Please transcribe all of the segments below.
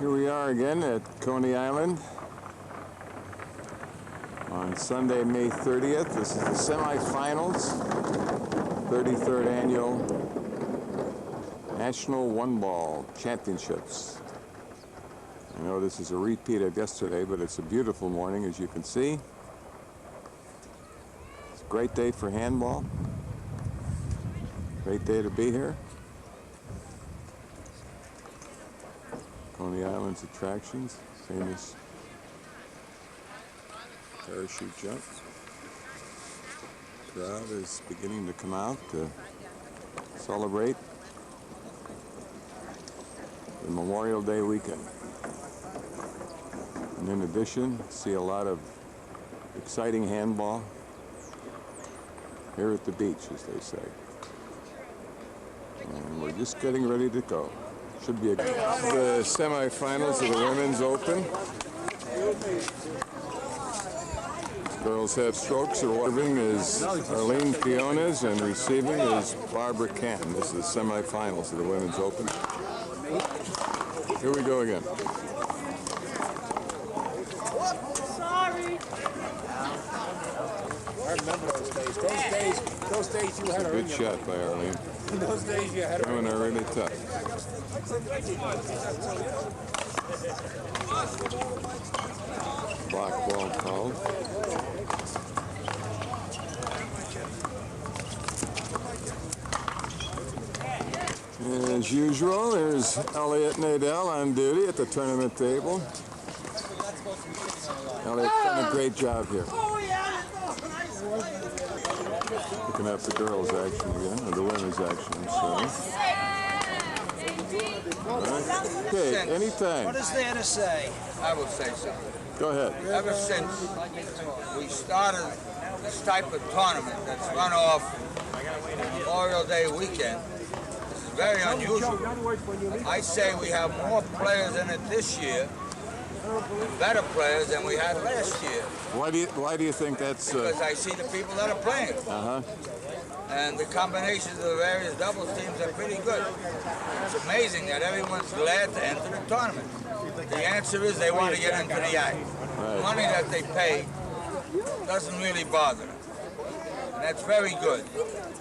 Here we are again at Coney Island on Sunday, May 30th. This is the semifinals, 33rd annual National One Ball Championships. I know this is a repeat of yesterday, but it's a beautiful morning, as you can see. It's a great day for handball. Great day to be here. Coney Island's attractions, famous parachute jump. Crowd is beginning to come out to celebrate the Memorial Day weekend. And in addition, see a lot of exciting handball here at the beach, as they say. And we're just getting ready to go. Should be the semifinals of the Women's Open. Girls have strokes. Serving is Arlene Fionas and receiving is Barbara Canton. This is the semifinals of the Women's Open. Here we go again. Sorry. I remember those days. Those days you had her. Good shot by Arlene. Those days you had her. Women are really tough. Block ball called. As usual, there's Elliot Nadell on duty at the tournament table. Elliot's done a great job here. Picking up the girls' action again, or the women's action, I'm sorry. Right. Okay, anytime. What is there to say? I will say something. Go ahead. Ever since we started this type of tournament that's run off Memorial Day weekend, this is very unusual. I say we have more players in it this year, better players than we had last year. Why do you think that's? Because I see the people that are playing. And the combinations of the various doubles teams are pretty good. It's amazing that everyone's glad to enter the tournament. The answer is they want to get into the act. Right. The money that they pay doesn't really bother them. And that's very good.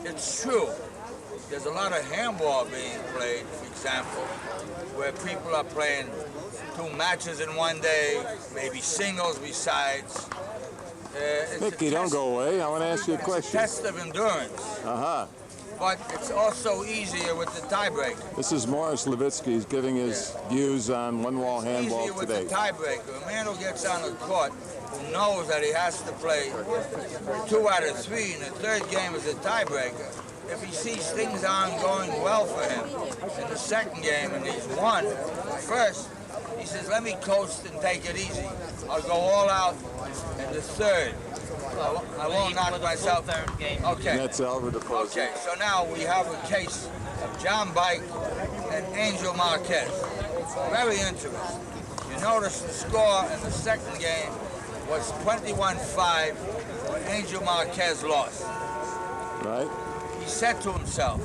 It's true. There's a lot of handball being played, for example, where people are playing 2 matches in one day, maybe singles besides. Mickey, don't go away. I want to ask you a question. It's a test of endurance. But it's also easier with the tiebreaker. This is Morris Levitsky. He's giving his views on one-wall handball easier today. With the tiebreaker. A man who gets on the court who knows that he has to play 2 out of 3 and the third game is a tiebreaker. If he sees things aren't going well for him in the second game and he's won first, he says, let me coast and take it easy. I'll go all out in the third. I won't knock myself. Okay. That's Albert Defoe. Okay, so now we have a case of John Bike and Angel Marquez. Very interesting. You notice the score in the second game was 21-5 when Angel Marquez lost. Right. He said to himself,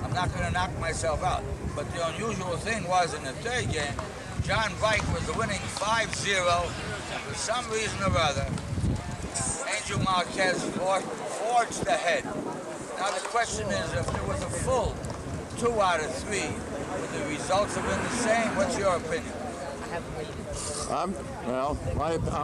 I'm not going to knock myself out. But the unusual thing was in the third game, John Bike was winning 5-0, and for some reason or other, Angel Marquez forged ahead. Now the question is, if there was a full 2 out of 3, would the results have been the same? What's your opinion? I'm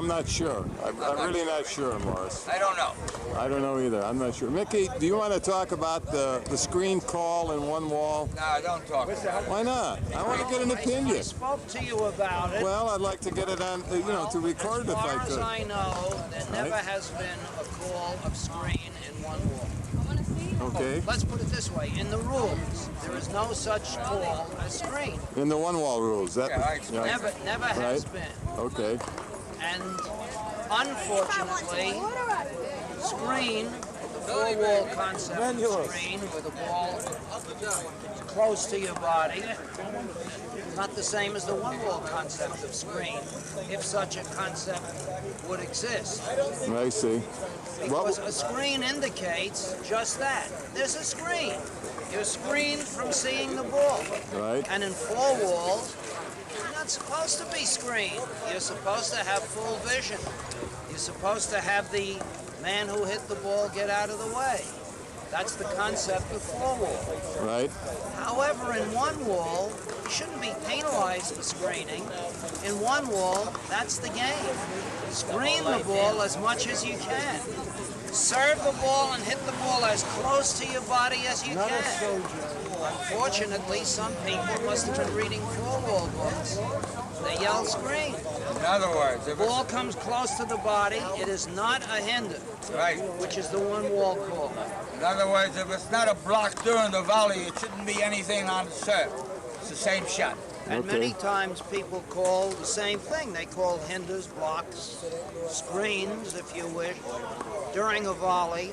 not sure. I'm really not sure, Morris. I don't know. I don't know either. I'm not sure. Mickey, do you want to talk about the screen call in one wall? No, don't talk. Why not? I want to get an opinion. I spoke to you about it. Well, I'd like to get it on, to record if I could. As far as I know, there never has been a call of screen in one wall. Okay. Let's put it this way. In the rules, there is no such call as screen. In the one-wall rules. That Never has been. Okay. And unfortunately, screen, the 4-wall concept of screen with a ball close to your body, not the same as the 1-wall concept of screen, if such a concept would exist. I see. Because a screen indicates just that. There's a screen. You're screened from seeing the ball. Right. And in 4 walls, not supposed to be screened. You're supposed to have full vision. You're supposed to have the man who hit the ball get out of the way. That's the concept of four wall. Right. However, in one wall, you shouldn't be penalized for screening. In one wall, that's the game. Screen the ball as much as you can. Serve the ball and hit the ball as close to your body as you can. Unfortunately, some people must have been reading four-wall books. They yell screen. In other words, The if ball comes close to the body, it is not a hinder, it's right. which is the one-wall call. In other words, if it's not a block during the volley, it shouldn't be anything on the serve. It's the same shot. And many times people call the same thing. They call hinders, blocks, screens, if you wish, during a volley,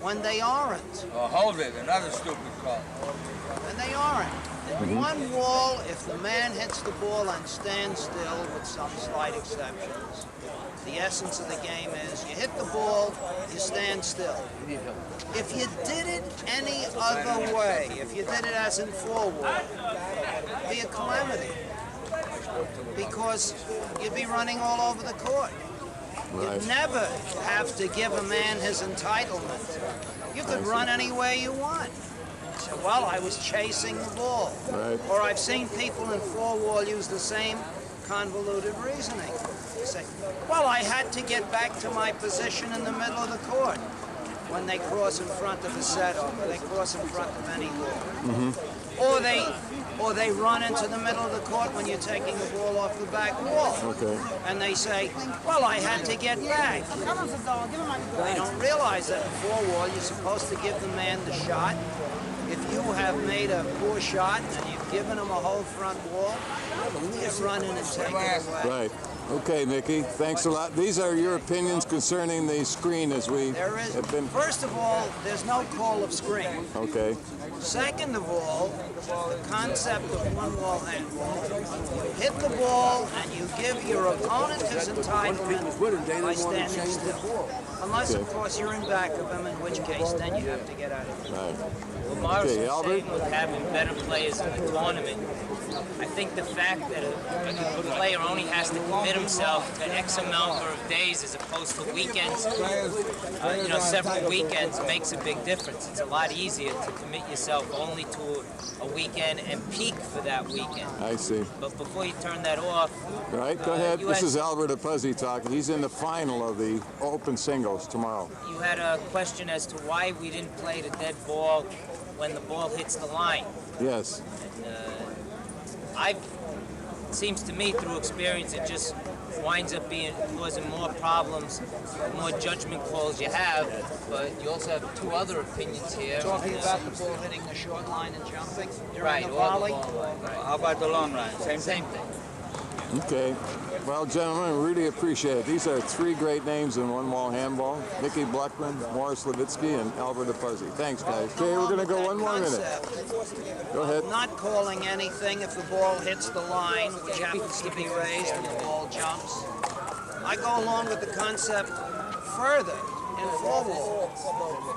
when they aren't. Or hold it, another stupid call. And they aren't. In one wall, if the man hits the ball and stands still, with some slight exceptions, the essence of the game is you hit the ball, you stand still. If you did it any other way, if you did it as in four-wall, it'd be a calamity. Because you'd be running all over the court. Right. You'd never have to give a man his entitlement. You could run any way you want. So, well, I was chasing the ball. Right. Or I've seen people in four-wall use the same convoluted reasoning. They say, well, I had to get back to my position in the middle of the court when they cross in front of a set-up, or they cross in front of any wall. Or they run into the middle of the court when you're taking the ball off the back wall. Okay. And they say, well, I had to get back. They don't realize that in four-wall, you're supposed to give the man the shot. If you have made a poor shot and you've given him a whole front wall, you run in and take it away. Right. Okay, Mickey. Thanks a lot. These are your opinions concerning the screen as we There is, have been. first of all, there's no call of screen. Okay. Second of all, the concept of one-wall handball. You hit the ball and you give your opponent his entitlement by standing still. Unless, of course, you're in back of him, in which case then you have to get out of it. Right. What Morris Okay, was Albert? saying with having better players in the tournament, I think the fact that a player only has to commit himself to X amount of days as opposed to weekends, several weekends makes a big difference. It's a lot easier to commit yourself only to a weekend and peak for that weekend. I see. But before you turn that off, Right. Go ahead. you This had- is Albert Apuzzi talking. He's in the final of the open singles tomorrow. you had a question as to why we didn't play the dead ball when the ball hits the line. Yes. It seems to me through experience it just winds up causing more problems, the more judgment calls you have. But you also have two other opinions here. Talking about the ball hitting the short line and jumping during right, the or the volley. long line, right. How about the long line? Same Same thing. Okay. Well, gentlemen, really appreciate it. These are three great names in one-wall handball. Mickey Bluckman, Morris Levitsky, and Albert Apuzzi. Thanks, guys. Okay, we're going to go one more minute. Go ahead. Not calling anything if the ball hits the line, which happens to be raised and the ball jumps. I go along with the concept further in four-wall.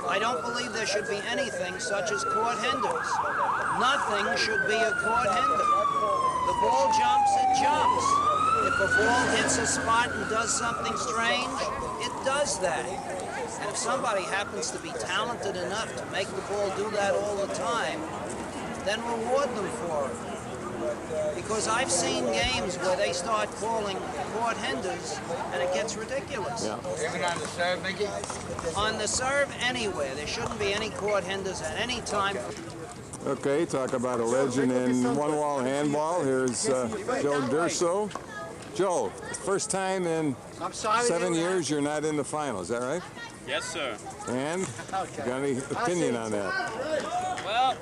I don't believe there should be anything such as court hinders. Nothing should be a court hinder. The ball jumps, it jumps. If a ball hits a spot and does something strange, it does that. And if somebody happens to be talented enough to make the ball do that all the time, then reward them for it. Because I've seen games where they start calling court hinders and it gets ridiculous. Yeah. Even on the serve, Mickey? On the serve, anywhere. There shouldn't be any court hinders at any time. Okay, talk about a legend in one-wall handball. Here's Joe Durso. Joe, first time in 7 years you're not in the final, is that right? Yes, sir. And you got any opinion on that? Well,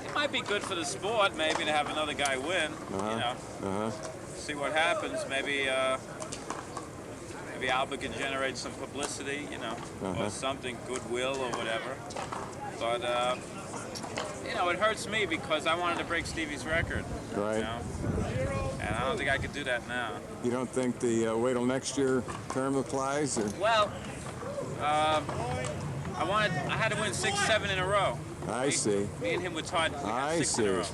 it might be good for the sport, maybe, to have another guy win. See what happens. Maybe Albert can generate some publicity, or something, goodwill or whatever. But it hurts me because I wanted to break Stevie's record. Right. And I don't think I could do that now. You don't think the wait till next year term applies? Or? Well, I had to win 6, 7 in a row. I see. Me and him were tied. I six see. in a row.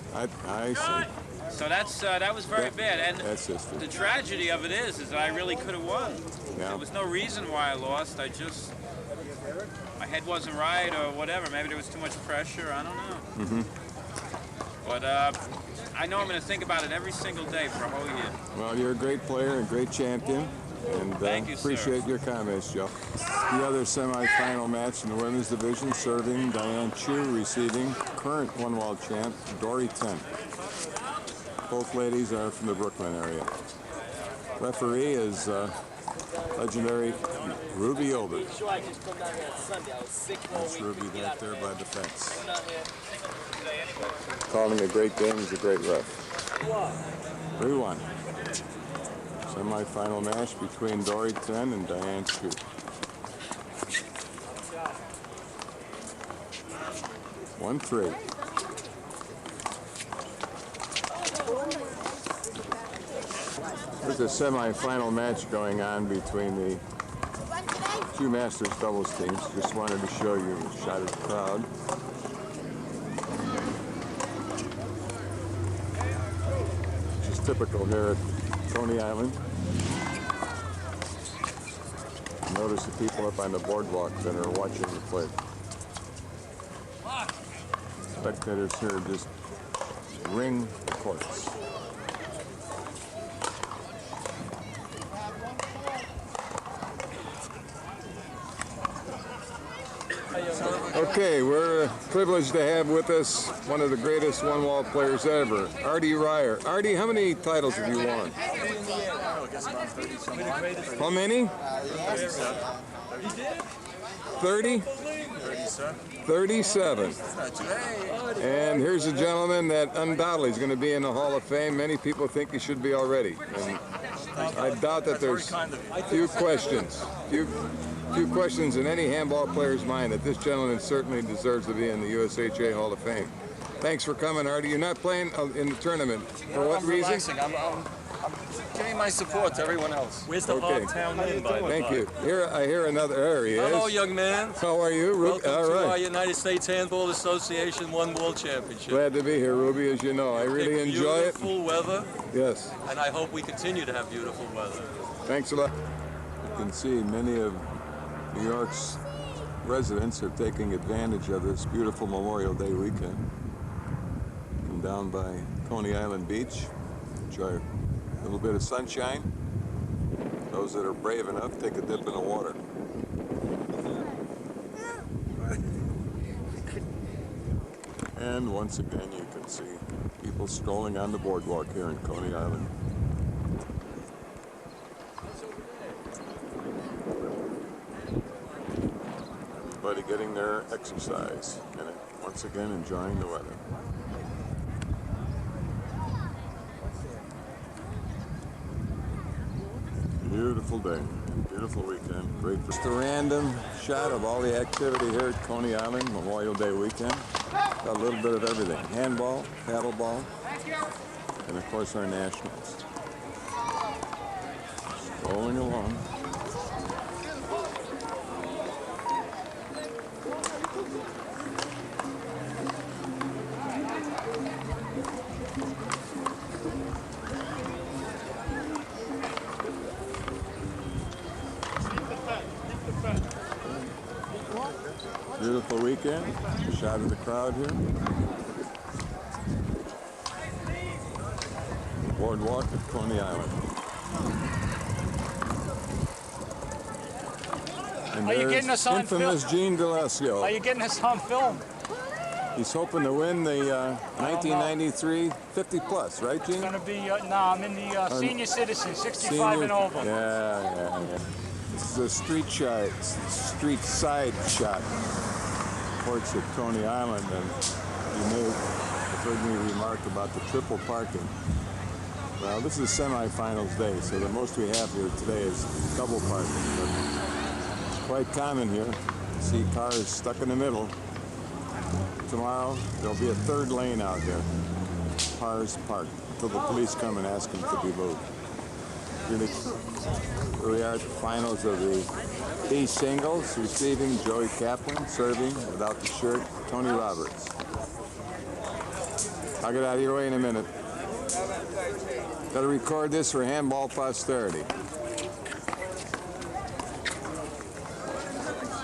I see. So that was very bad. And that's history. the tragedy of it is that I really could have won. Yeah. There was no reason why I lost. My head wasn't right or whatever. Maybe there was too much pressure. I don't know. But I know I'm going to think about it every single day for a whole year. Well, you're a great player and great champion. And Thank you, appreciate sir. your comments, Joe. The other semifinal match in the women's division, serving Diane Chu, receiving current one-wall champ Dory 10. Both ladies are from the Brooklyn area. Referee is legendary Ruby Olber. That's Ruby back there by the fence. Calling a great game, he's a great ref. 3-1. Semi-final match between Dory 10 and Diane Chu. One, 3. There's a semi-final match going on between the two Masters doubles teams. Just wanted to show you a shot of the crowd. Which is typical here at Coney Island. Notice the people up on the boardwalk that are watching the play. Spectators here just ring the courts. Okay, we're privileged to have with us one of the greatest one-wall players ever, Artie Ryer. Artie, how many titles have you won? How many? 30? 37. And here's a gentleman that undoubtedly is going to be in the Hall of Fame. Many people think he should be already. And I doubt that there's few questions in any handball player's mind that this gentleman certainly deserves to be in the USHA Hall of Fame. Thanks for coming, Artie. You're not playing in the tournament. For what reason? I'm giving my support to everyone else. Where's the Hogtown Inn, by the way? Thank you. Here, I hear another. There he is. Hello, young man. How are you, Ruby? Welcome All to right. our United States Handball Association One World Championship. Glad to be here, Ruby. As you know, I really enjoy it. Beautiful weather. Yes. And I hope we continue to have beautiful weather. Thanks a lot. You can see many of New York's residents are taking advantage of this beautiful Memorial Day weekend. Come down by Coney Island Beach, enjoy a little bit of sunshine. Those that are brave enough, take a dip in the water. And once again, you can see people strolling on the boardwalk here in Coney Island. Everybody getting their exercise and once again enjoying the weather. Beautiful day, beautiful weekend. Great. Just a random shot of all the activity here at Coney Island Memorial Day weekend. Got a little bit of everything: handball, paddleball, and of course our nationals. Rolling along. Beautiful weekend. A shot of the crowd here. Boardwalk at Coney Island. And Are you getting us on infamous Gene D'Alessio. Are you getting us on film? He's hoping to win the 1993 50 plus, right, Gene? It's going to be, no, I'm in the senior citizen, 65 and over. Yeah. This is a street side shot. Courts at Coney Island, and you may have heard me remark about the triple parking. Well, this is semifinals day, so the most we have here today is double parking. But it's quite common here to see cars stuck in the middle. Tomorrow, there'll be a third lane out here. Cars parked until the police come and ask them to be moved. Really, here we are at the finals of the B singles, receiving Joey Kaplan, serving without the shirt, Tony Roberts. I'll get out of your way in a minute. Got to record this for handball posterity.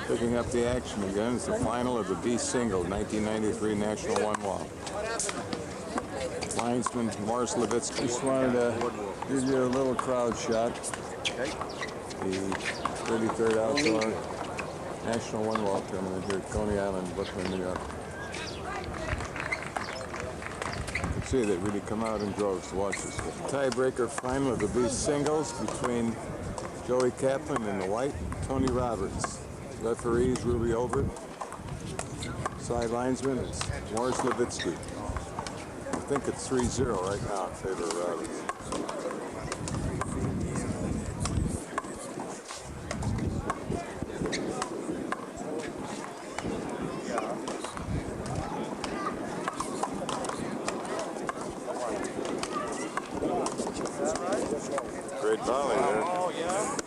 Picking up the action again, it's the final of the B single 1993 National One Wall. Linesman Morris Levitsky. Just wanted to give you a little crowd shot. The 33rd Outdoor National One Wall Tournament here at Coney Island, Brooklyn, New York. You can see they really come out in droves to watch this. The tiebreaker final of the B singles between Joey Kaplan in the white and Tony Roberts. Referees Ruby Obert. Side linesman is Morris Levitsky. I think it's 3-0 right now in favor of Roberts. Great volley there. Oh, yeah.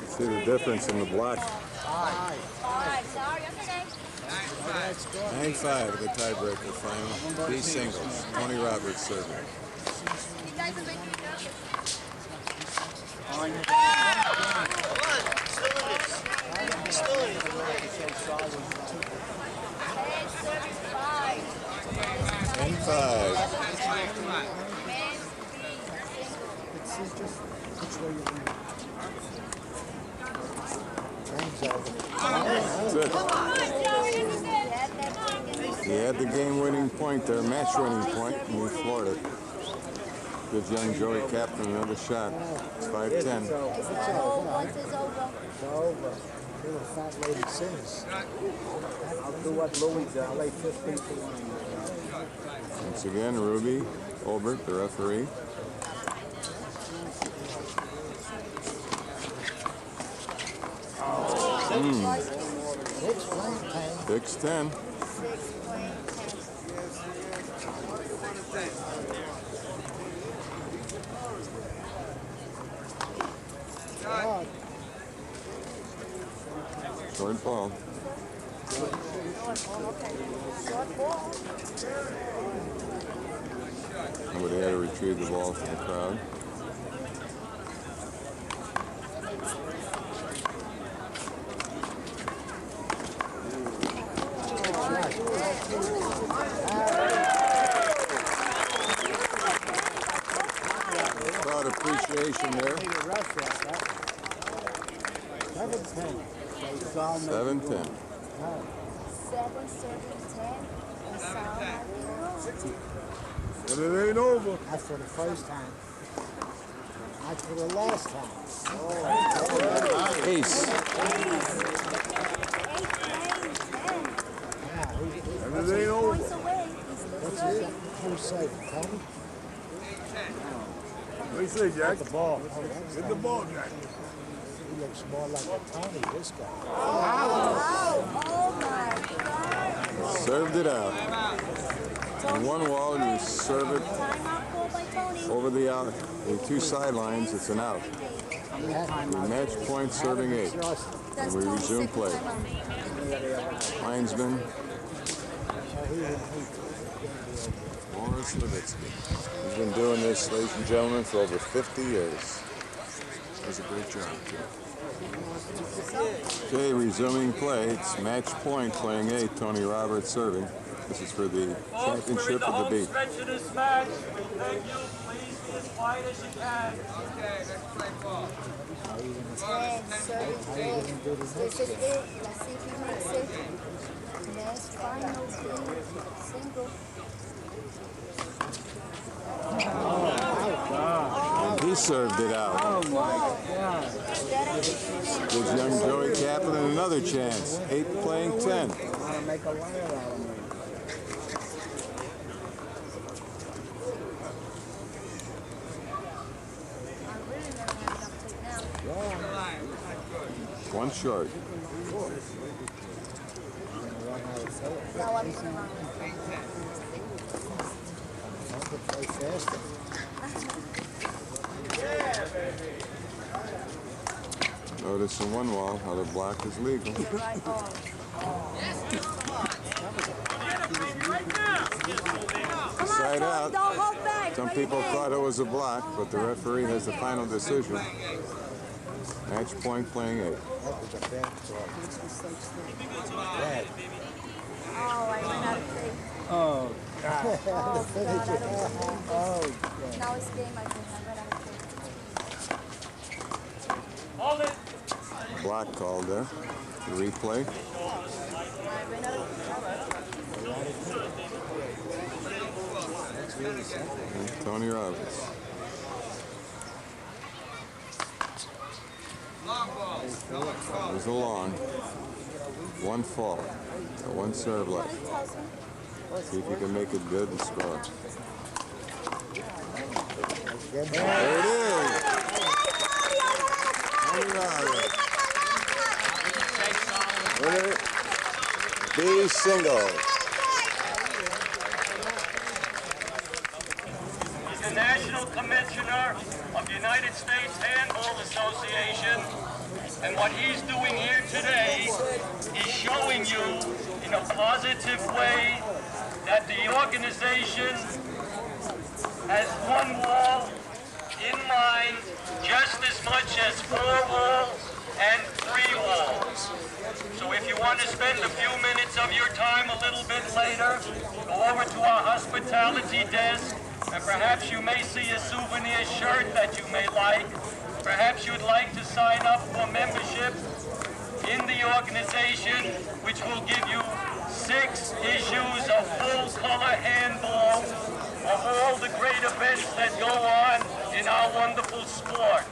See the difference in the block. 9-5 of the tiebreaker final. B singles. Tony Roberts serving. 10-5. That's it. He had the game-winning point there, match-winning point, and he floored it. Good young Joey Kaplan, another shot. It's 5-10. It's over. Little fat lady sings. I'll do what Louis did. I'll lay 15 to 1. Once again, Ruby Obert, the referee. Six 10. Short ball. Somebody had to retrieve the ball from the crowd. Crowd appreciation there. 7-10. 7-10. But it ain't over. That's for the first time. That's for the last time. Ace. And it ain't over. What's it? Who's saying? Tony? What do you say, Jack? The ball. Get the ball, Jack. He looks more like a Tony, this guy. Served it out. On one wall, you serve it over the two sidelines, it's an out. We match point serving 8. And we resume play. Linesman Morris Levitsky. He's been doing this, ladies and gentlemen, for over 50 years. Does a great job, too. Okay, resuming play. It's match point, playing 8. Tony Roberts serving. This is for the championship of the beat. Stretch of this match. Thank you. Please be as quiet as you can. Okay, let's play ball. This is it. Let's see if he makes it. Next final single. He served it out. Oh my God. Gives young Joey Kaplan another chance. 8 playing 10. I want to make a liar out of me. One short. No, I'm faster. Notice in one wall how the black is legal. Right on. Side out. Don't hold back. Some people thought it was a black, but the referee has the final decision. Match point, playing 8. That was a bad call. Bad. Oh, I ran out of tape. Oh, God. Oh, God, I don't know. Oh, God. Now it's game, I think. I ran out of tape. Hold it. Black called there. The replay. I ran out of That's really simple. And Tony Roberts. It was a long. 1 fall. 1 serve left. See if you can make it good and score. There it is. Tony Roberts. Winner, B single. He's the National Commissioner of the United States Handball Association, and what he's doing here today is showing you in a positive way that the organization has one wall in mind just as much as 4 walls and 3 walls. So if you want to spend a few minutes of your time a little bit later, go over to our hospitality desk, and perhaps you may see a souvenir shirt that you may like. Perhaps you'd like to sign up for membership in the organization, which will give you 6 issues of full-color handball of all the great events that go on in our wonderful sport.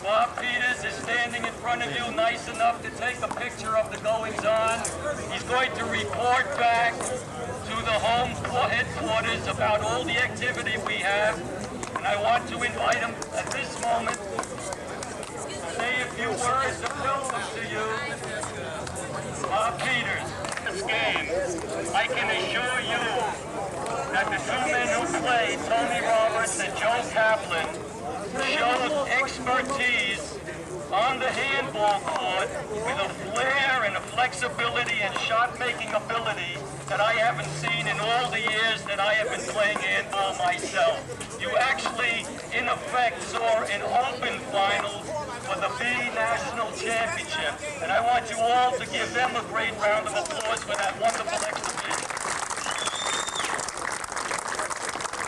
Bob Peters is standing in front of you, nice enough to take a picture of the goings-on. He's going to report back to the home headquarters about all the activity we have. And I want to invite him at this moment to say a few words of welcome to you. Bob Peters, this game, I can assure you that the 2 men who played, Tony Roberts and Joe Kaplan, showed expertise on the handball court with a flair and a flexibility and shot-making ability that I haven't seen in all the years that I have been playing handball myself. You actually, in effect, saw an open final for the B National Championship, and I want you all to give them a great round of applause for that wonderful exhibition.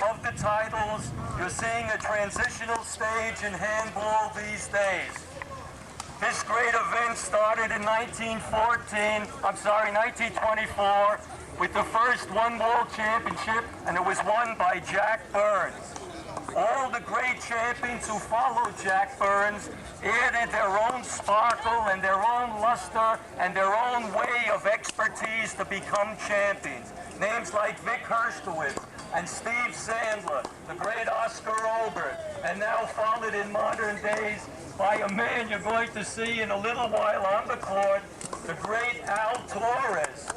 Of the titles, you're seeing a transitional stage in handball these days. This great event started in 1924 with the first one-wall championship, and it was won by Jack Burns. All the great champions who followed Jack Burns added their own sparkle and their own luster and their own way of expertise to become champions. Names like Vic Herskowitz and Steve Sandler, the great Oscar Obert, and now followed in modern days by a man you're going to see in a little while on the court, the great Al Torres.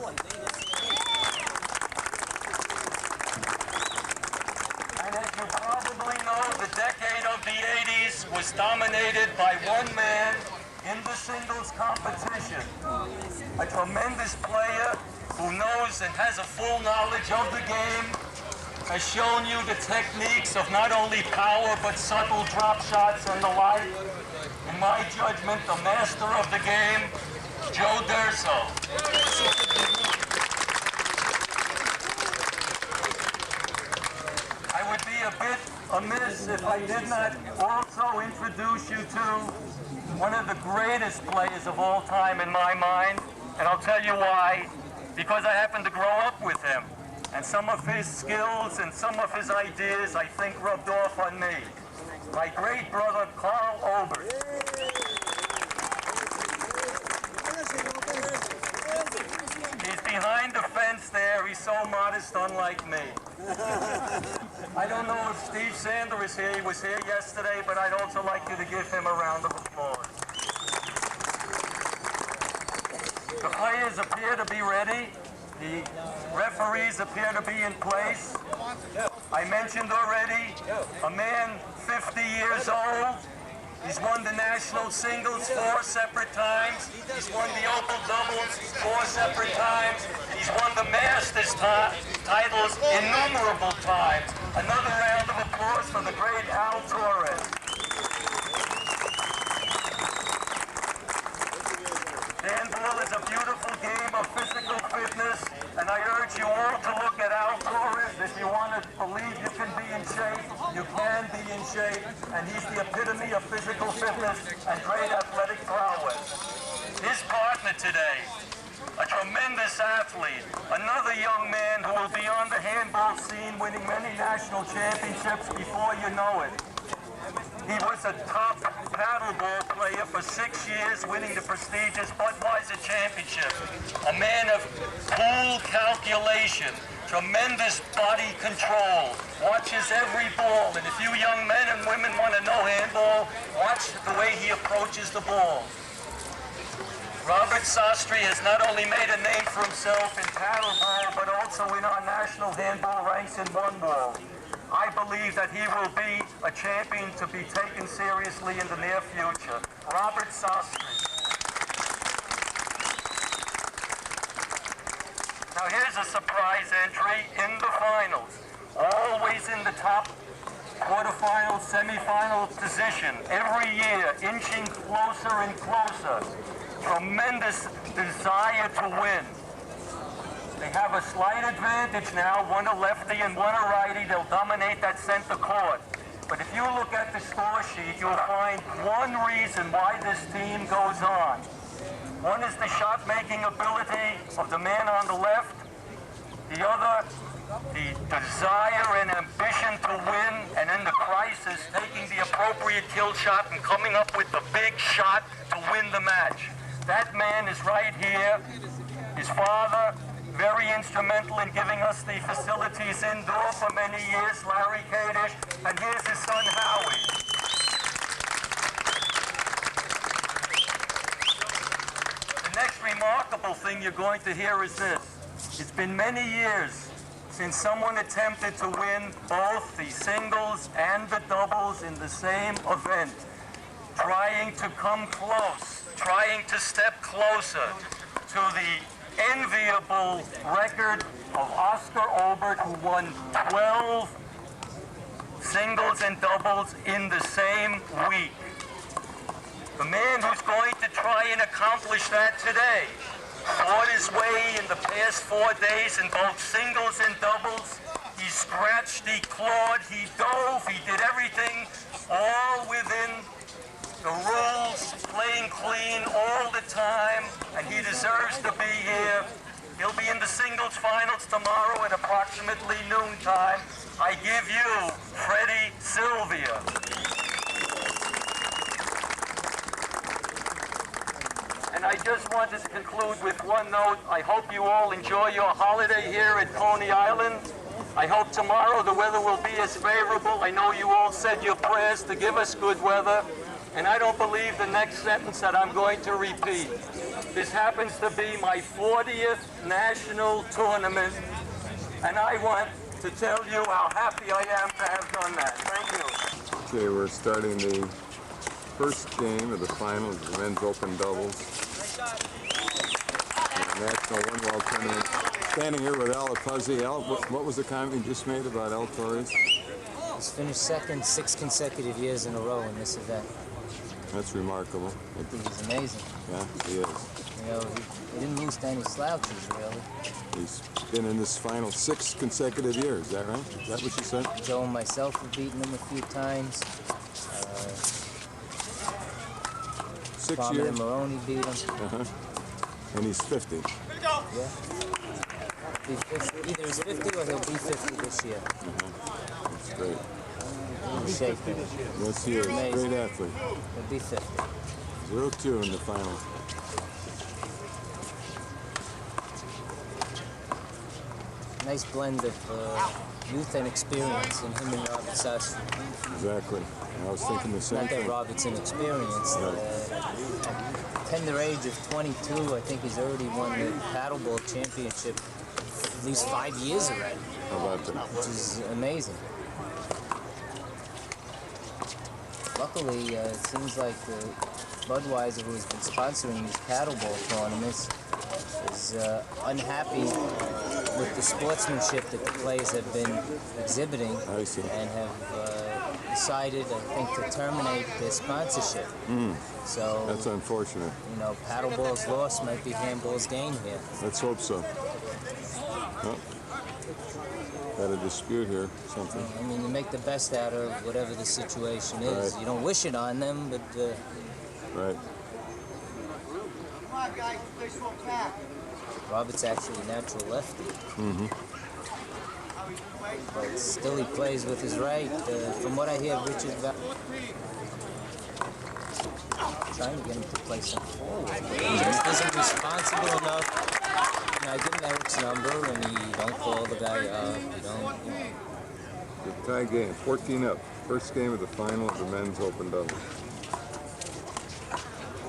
And as you probably know, the decade of the 80s was dominated by one man in the singles competition. A tremendous player who knows and has a full knowledge of the game, has shown you the techniques of not only power but subtle drop shots and the like. In my judgment, the master of the game, Joe D'Urso. I would be a bit amiss if I did not also introduce you to one of the greatest players of all time in my mind, and I'll tell you why. Because I happened to grow up with him, and some of his skills and some of his ideas, I think, rubbed off on me. My great brother, Carl Obert. He's behind the fence there. He's so modest, unlike me. I don't know if Steve Sander is here. He was here yesterday, but I'd also like you to give him a round of applause. The players appear to be ready. The referees appear to be in place. I mentioned already, a man 50 years old. He's won the national singles 4 separate times. He's won the Opal doubles 4 separate times. He's won the Masters titles innumerable times. Another round of applause for the great Al Torres. Handball is a beautiful game of physical fitness, and I urge you all to look at Al Torres. If you want to believe you can be in shape, you can be in shape, and he's the epitome of physical fitness and great athletic prowess. His partner today, a tremendous athlete, another young man who will be on the handball scene winning many national championships before you know it. He was a top paddleball player for 6 years, winning the prestigious Budweiser Championship. A man of cool calculation, tremendous body control, watches every ball. And if you young men and women want to know handball, watch the way he approaches the ball. Robert Sastry has not only made a name for himself in paddleball, but also in our national handball ranks in one wall. I believe that he will be a champion to be taken seriously in the near future. Robert Sastry. Now here's a surprise entry in the finals. Always in the top quarterfinal, semifinal position. Every year, inching closer and closer. Tremendous desire to win. They have a slight advantage now, one a lefty and one a righty. They'll dominate that center court. But if you look at the score sheet, you'll find one reason why this team goes on. One is the shot-making ability of the man on the left. The other, the desire and ambition to win, and in the crisis, taking the appropriate kill shot and coming up with the big shot to win the match. That man is right here. His father, very instrumental in giving us the facilities indoor for many years, Larry Kadish, and here's his son, Howie. The next remarkable thing you're going to hear is this. It's been many years since someone attempted to win both the singles and the doubles in the same event, trying to come close, trying to step closer to the enviable record of Oscar Obert, who won 12 singles and doubles in the same week. The man who's going to try and accomplish that today fought his way in the past 4 days in both singles and doubles. He scratched, he clawed, he dove, he did everything, all within the rules, playing clean all the time, and he deserves to be here. He'll be in the singles finals tomorrow at approximately noontime. I give you Freddie Sylvia. And I just wanted to conclude with one note. I hope you all enjoy your holiday here at Coney Island. I hope tomorrow the weather will be as favorable. I know you all said your prayers to give us good weather. And I don't believe the next sentence that I'm going to repeat. This happens to be my 40th national tournament, and I want to tell you how happy I am to have done that. Thank you. Okay, we're starting the first game of the final of the men's open doubles. The National One-Wall Tournament. Standing here with Al Puzzy. Al, what was the comment you just made about Al Torres? He's finished second 6 consecutive years in a row in this event. That's remarkable. I think he's amazing. Yeah, he is. You know, he didn't lose to any slouches, really. He's been in this final 6 consecutive years, is that right? Is that what you said? Joe and myself have beaten him a few times. 6 Kwame years? and Maroney beat him. And he's 50. Yeah. Either he's 50 or he'll be 50 this year. That's great. In shape. Yes, he is. Great athlete. He'll be 50. 0-2 in the final. Nice blend of youth and experience in him and Robert Sastry. Exactly. I was thinking the same Not that thing. Robert's inexperienced. At tender age of 22, I think he's already won the paddleball championship at least 5 years already, How about that? which is amazing. Luckily, it seems like Budweiser, who has been sponsoring these paddleball tournaments, is unhappy with the sportsmanship that the players have been exhibiting, I see. and have decided, I think, to terminate their sponsorship. So That's unfortunate. you know, paddleball's loss might be handball's gain here. Let's hope so. Oh. Got a dispute here, something. I mean, you make the best out of whatever the situation is. Right. You don't wish it on them, but Right. Robert's actually a natural lefty. But still he plays with his right. From what I hear, Richard trying to get him to play some forward. He just isn't responsible enough. You know, I give him Eric's number, and he don't call the guy up. You don't. You know. The tie game, 14 up. First game of the final of the men's open doubles.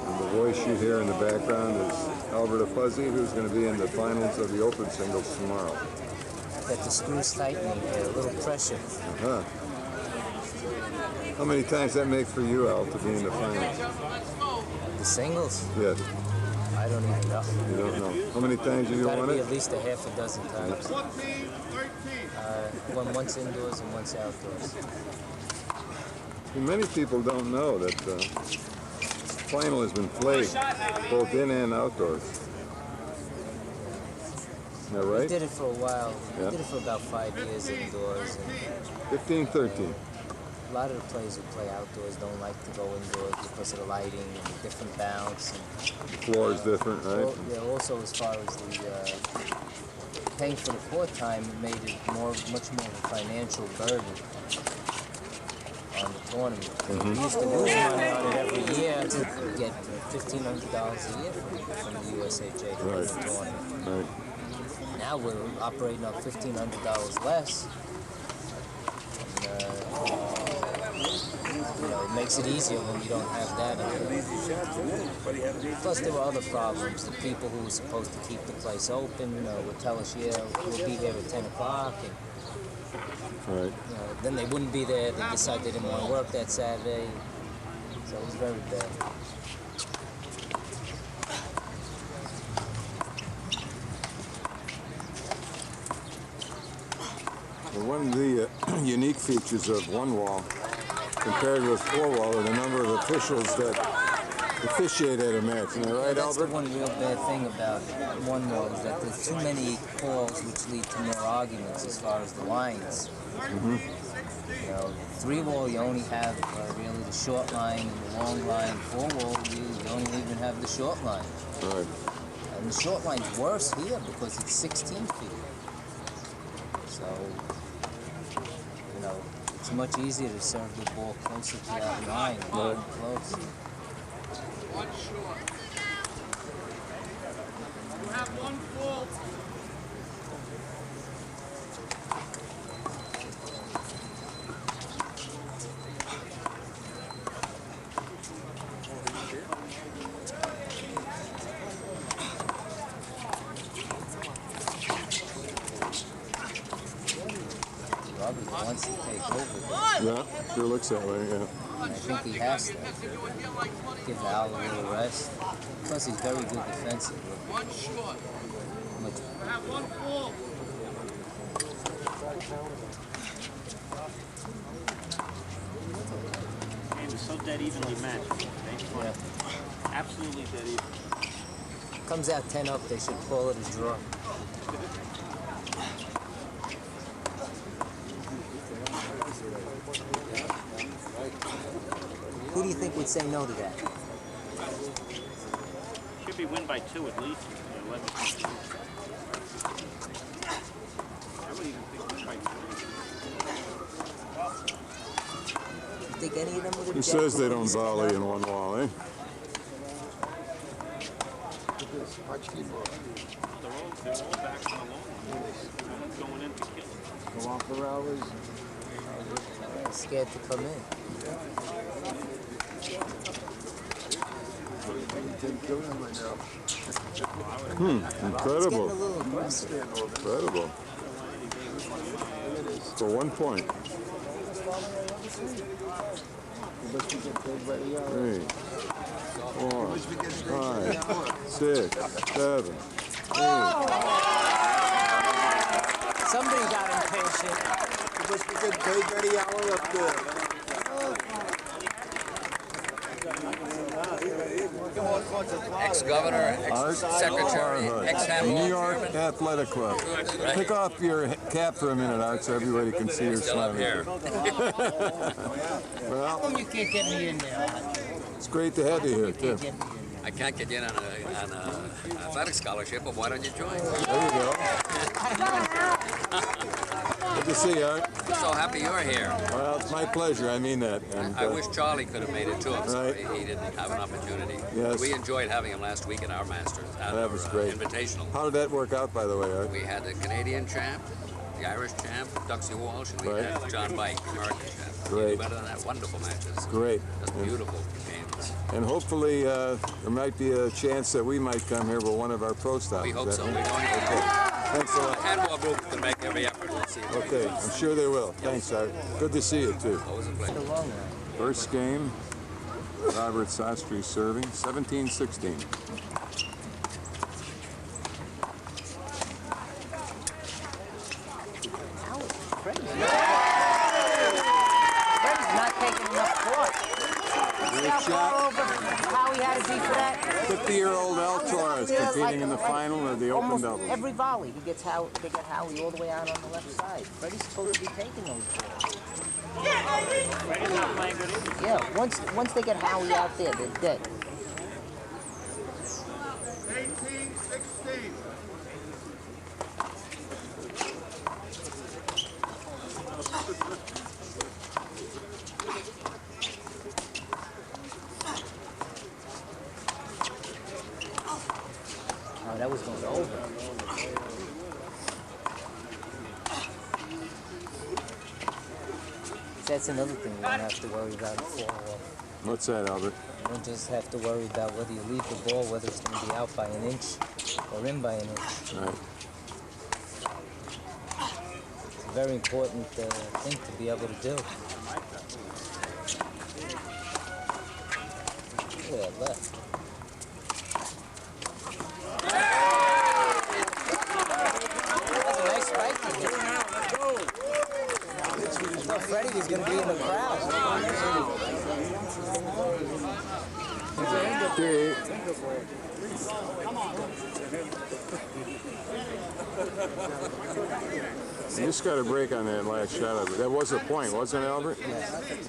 And the voice you hear in the background is Alberta Fuzzy, who's going to be in the finals of the open singles tomorrow. Got the screws tightening there, a little pressure. Uh-huh. How many times that make for you, Al, to be in the finals? The singles? Yes. I don't even know. You don't know. How many times have you Gotta won be it? at least a half a dozen times. Won once indoors and once outdoors. And many people don't know that the final has been played both in and outdoors. Is that We right? did it for a while. Yeah. We did it for about 5 years indoors. And 15-13. a lot of the players who play outdoors don't like to go indoors because of the lighting and different bounce. And The floor is different, right? yeah, also as far as the paying for the court time, it made it much more of a financial burden on the tournament. We used to lose money on it every year to get $1,500 a year from the USHA for Right. the tournament. Right. Now we're operating on $1,500 less. And, you know, it makes it easier when you don't have that. Plus, there were other problems. The people who were supposed to keep the place open would tell us, yeah, we'll be here at 10 o'clock. And, Right. then they wouldn't be there. They decided they didn't want to work that Saturday. So it was very bad. Well, one of the unique features of one wall compared with four wall are the number of officials that officiate at a match. Isn't that right, That's Albert? the one real bad thing about one wall is that there's too many calls which lead to more arguments as far as the lines. You know, three wall you only have really the short line and the long line. Four wall you don't even have the short line. Right. And the short line's worse here because it's 16 feet. So, you know, it's much easier to serve the ball closer to that line. Right. Close. One short. You have one fault. Robert wants to take over. Yeah, sure looks that way, yeah. I think he has to give Al a little rest. Plus, he's very good defensively. One short. Much You have one fault. It was so dead evenly matched. Yeah. Absolutely dead even. Comes out 10 up, they should call it a draw. Who do you think would say no to that? Should be win by 2 at least. 11. I would even think win by 3. You think any of them would Who object? says they don't volley in one wall, eh? They're all back on the long one. Going in to kill. Go off the hours. Scared to come in. Incredible. Incredible. For 1 point. 3, 4, 5, 6, 7, 8. Somebody got impatient. You must be getting paid by the hour up there. Ex-governor, ex-secretary, ex-handball New York chairman. Athletic Club. Take off your cap for a minute, Art, so everybody can see your Still up smile. here. Well, You can't get me in there. it's great to have you here, too. I can't get in on an athletic scholarship, but why don't you join? There you go. Good to see you, Art. I'm so happy you're here. Well, it's my pleasure. I mean that. And, I wish Charlie could have made it too. I'm sorry Right. he didn't have an opportunity. Yes. We enjoyed having him last week in our Masters. That was great. Invitational. How did that work out, by the way, Art? We had the Canadian champ, the Irish champ, Duxie Walsh, and we Right. had John Bike, the American champ. Great. Better than that. Wonderful matches. Great. Just beautiful games. And hopefully there might be a chance that we might come here with one of our pro stops. We hope Is so. that We're right? going to. Okay. Thanks a The lot. handball group can make every effort. We'll see. Okay, I'm sure they will. Thanks, Art. Good to see you, too. Always a pleasure. First game, Robert Sastry serving, 17-16. Fred's not taking enough court. Great shot. How he had to be for that? 50-year-old El Torres competing in the final of the Open Almost Doubles. every volley, they get Howie all the way out on the left side. Freddie's supposed to be taking those balls. Freddie's not playing good either. Yeah, once they get Howie out there, they're dead. 18-16. Oh, that was going over. That's another thing you don't have to worry about it fall off. What's that, Albert? You don't just have to worry about whether you leave the ball, whether it's going to be out by an inch or in by an inch. Right. It's a very important thing to be able to do. Yeah, left. That's a nice strike to hit. I thought Freddie was going to be in the crowd. Okay. You just got a break on that last shot. That was a point, wasn't it, Albert?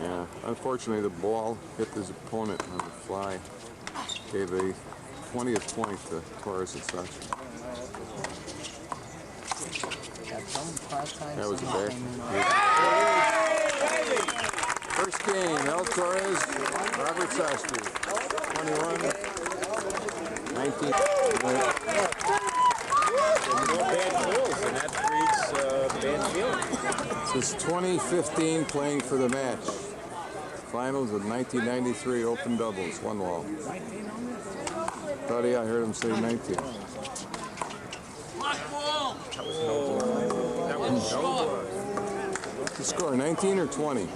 Yeah. Unfortunately, the ball hit his opponent on the fly. Gave a 20th point to Torres and Sastry. That was a back. First game, El Torres, Robert Sastry. 21, 19. Bad kills, and that breeds bad feeling. This is 2015 playing for the match. Finals of 1993 Open Doubles, one wall. Thought I heard him say 19. What's the score, 19 or 20?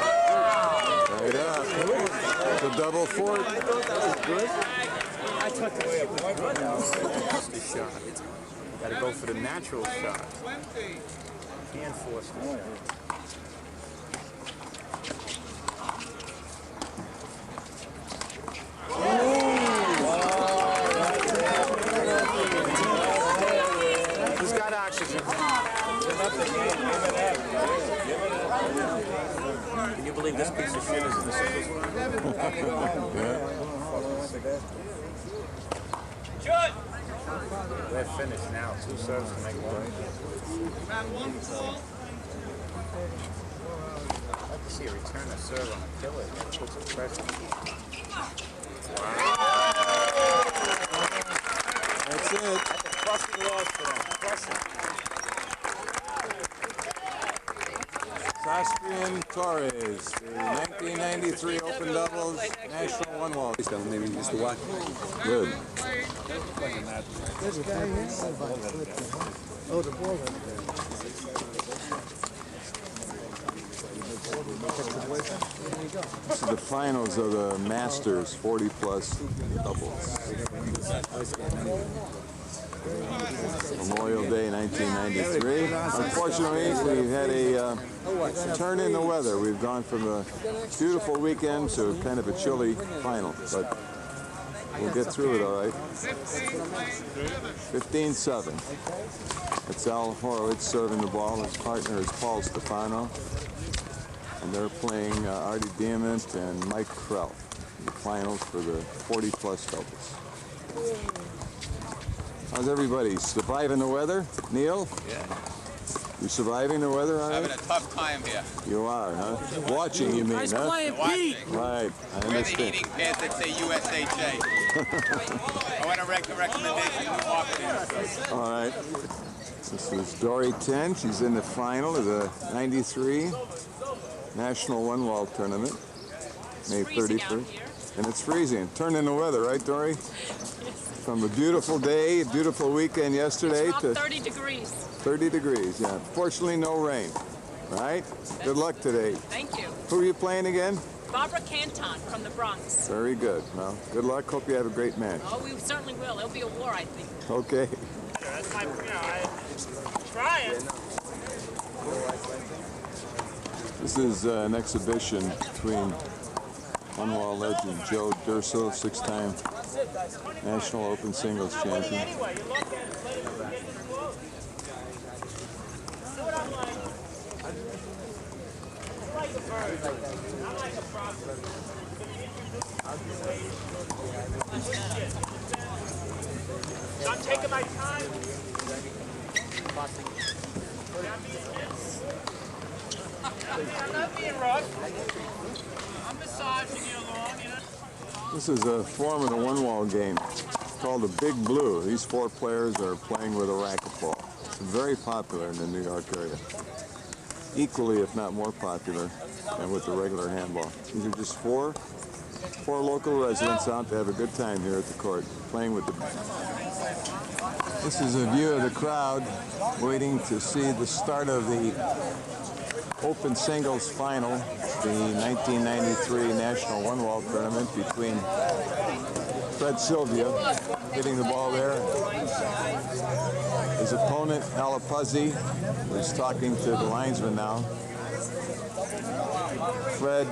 Right up. It's a double fort. I took away a point. Nasty shot. Got to go for the natural shot. Can't force the shot. Who's got oxygen? Can you believe this piece of shit is in the singles? They're finished now. 2 serves to make one. I'd like to see a return a serve on a killer. That puts some pressure. That's it. That's a crushing loss for them. Crushing. Austrian Torres, the 1993 Open Doubles National One Wall. Maybe just to watch. Good. There's a guy here. Oh, the ball right there. This is the finals of the Masters 40-plus doubles. Memorial Day 1993. Unfortunately, we had a turn in the weather. We've gone from a beautiful weekend to kind of a chilly final, but we'll get through it all right. 15-7. It's Al Horowitz serving the ball. His partner is Paul Stefano. And they're playing Artie Diamant and Mike Krell in the finals for the 40-plus doubles. How's everybody? Surviving the weather? Neil? Yeah. You surviving the weather, all right? Having a tough time here. You are, huh? Watching, you mean, Nice huh? playing, Pete. Right, I We're the understand. heating pads that say USHA. I want to recommendation to marketing. All right. This is Dory 10. She's in the final of the 93 National One Wall Tournament, May 31st. And it's freezing. Turn in the weather, right, Dory? From a beautiful day, a beautiful weekend yesterday to 30 degrees. 30 degrees, yeah. Fortunately, no rain, right? Good luck today. Thank you. Who are you playing again? Barbara Canton from the Bronx. Very good. Well, good luck. Hope you have a great match. Oh, we certainly will. It'll be a war, I think. Okay. That's my, I'm trying. This is an exhibition between one-wall legend Joe Durso, 6-time National Open Singles champion. I'm taking my time. I'm not being rough. I'm massaging you along, you know. This is a form of the one-wall game called the Big Blue. These 4 players are playing with a racquetball. It's very popular in the New York area. Equally, if not more popular than with the regular handball. These are just four local residents out to have a good time here at the court, playing with the... This is a view of the crowd waiting to see the start of the Open Singles Final, the 1993 National One Wall Tournament between Fred Sylvia, hitting the ball there. His opponent, Alapuzzi, who's talking to the linesman now. Fred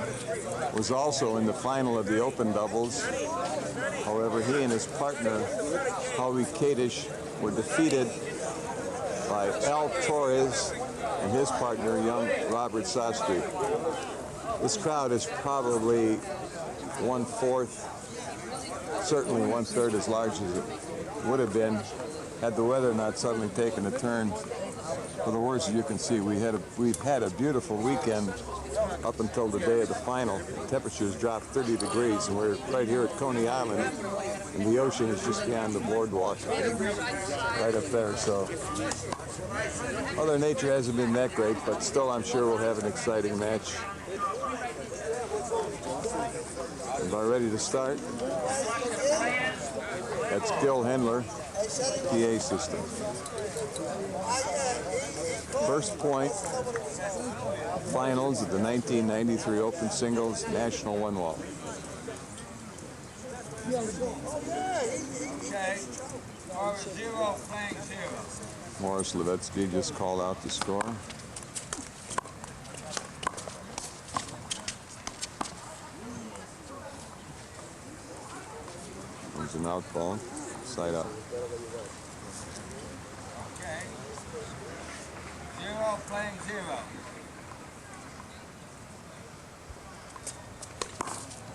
was also in the final of the Open Doubles. However, he and his partner, Howie Kadish, were defeated by Al Torres and his partner, young Robert Sastry. This crowd is probably 1/4, certainly 1/3 as large as it would have been had the weather not suddenly taken a turn for the worse. As you can see, we've had a beautiful weekend up until the day of the final. The temperatures dropped 30 degrees, and we're right here at Coney Island, and the ocean is just beyond the boardwalk, right up there. So Mother Nature hasn't been that great, but still I'm sure we'll have an exciting match. Everybody ready to start? That's Gil Hendler, PA system. First point, finals of the 1993 Open Singles National One Wall. Okay. 0 playing 0. Morris Levetsky just called out the score. There's an out ball, side up. Okay. 0 playing 0.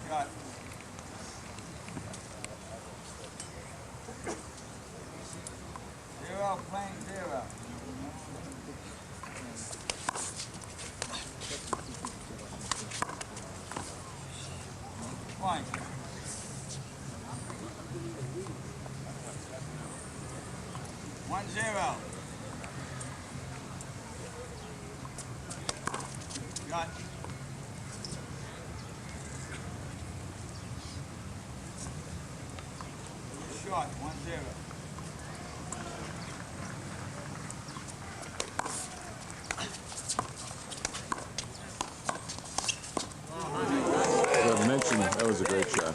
Got 0 playing 0. Point. One 0. cut. Shot, 1-0. As I mentioned, that was a great shot.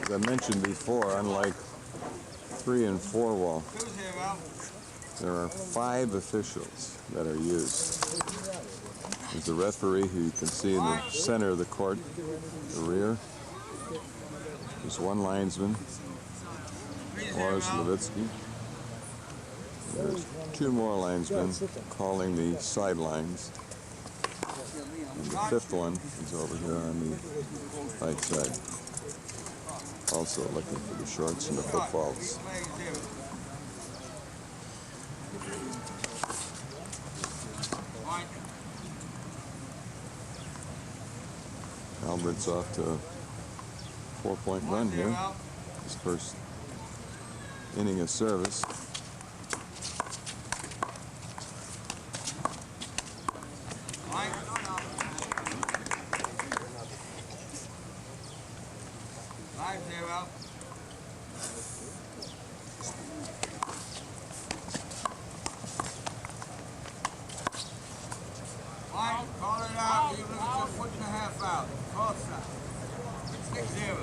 As I mentioned before, unlike 3 and 4 wall, 2-0. there are 5 officials that are used. There's the referee, who you can see in the center of the court, the rear. There's 1 linesman, Morris Levitsky. There's 2 more linesmen calling the sidelines. And the 5th one is over here on the right side, also looking for the shorts and the footfalls. Albert's off to a 4-point run here. His first inning of service. Call it out, even if it's a 1.5 out. Call it 6-0.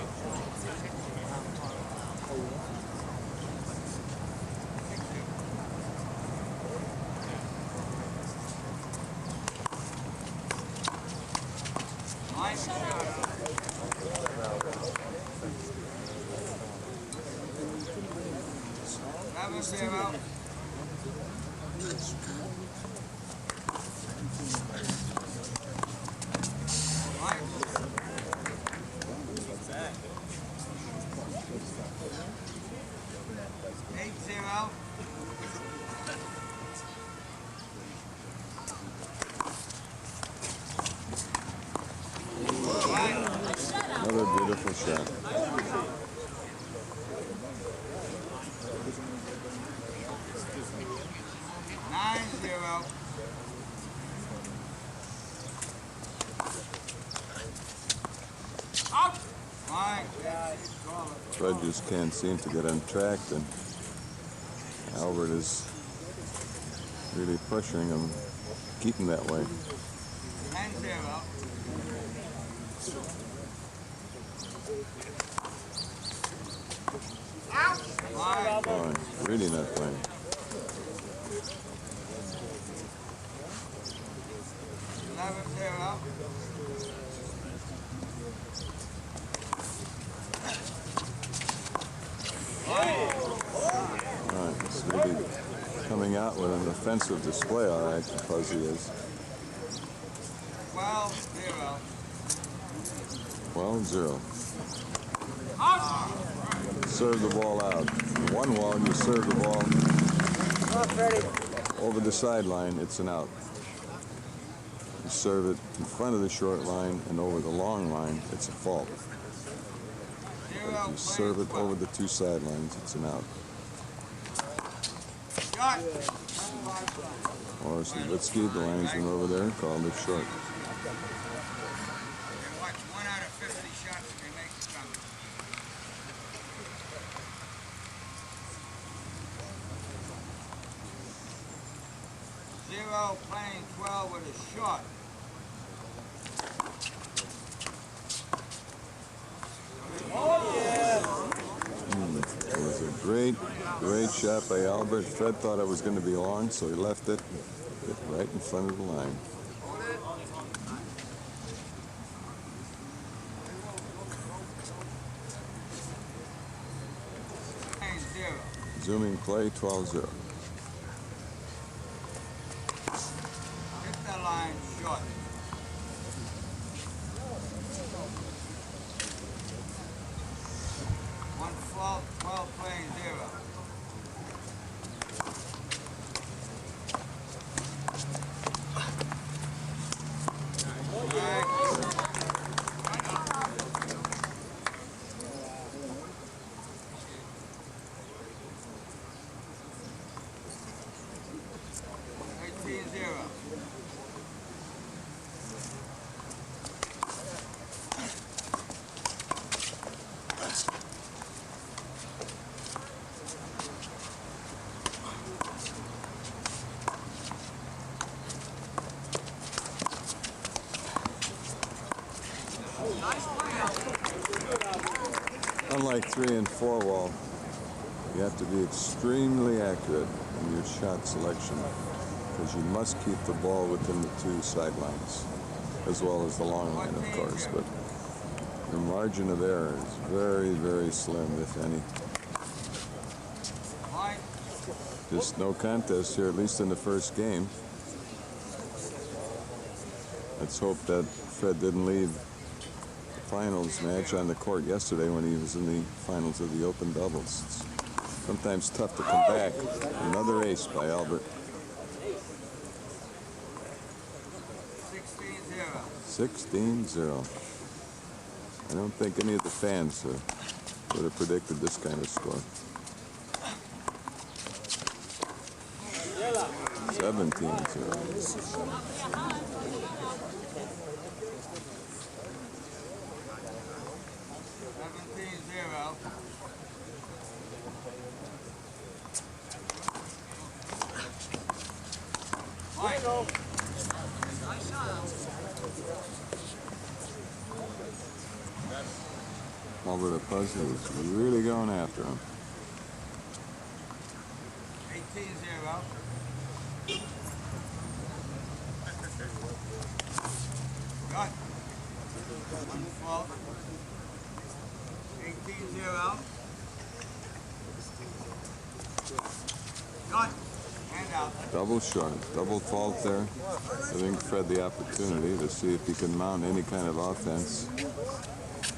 Another beautiful shot. Judges can't seem to get untracked, and Albert is really pressuring him, keep him that way. 10-0. Oh, really not playing. He's really coming out with an offensive display, all right, because he is. 12-0. 12-0. Serve the ball out. In 1 wall, you serve the ball over the sideline, it's an out. You serve it in front of the short line and over the long line, it's a fault. If you serve it over the 2 sidelines, it's an out. Morris Levitsky, the linesman over there, called it short. Watch 1 out of 50 shots and they make it come. 0 playing 12 with a shot. It was a great shot by Albert. Fred thought it was going to be long, so he left it right in front of the line. Zooming play, 12-0. Hit that line short. 12 playing 0. Unlike 3 and 4 wall, you have to be extremely accurate in your shot selection because you must keep the ball within the 2 sidelines, as well as the long line, of course. But the margin of error is very, very slim, if any. Just no contest here, at least in the first game. Let's hope that Fred didn't leave the finals match on the court yesterday when he was in the finals of the Open Doubles. It's sometimes tough to come back. Another ace by Albert. 16-0. I don't think any of the fans would have predicted this kind of score. 17-0. Albert Puzzle is really going after him. 18-0. Got 1-fault. 18-0. Got. Hand out. Double short, double fault there. Giving Fred the opportunity to see if he can mount any kind of offense.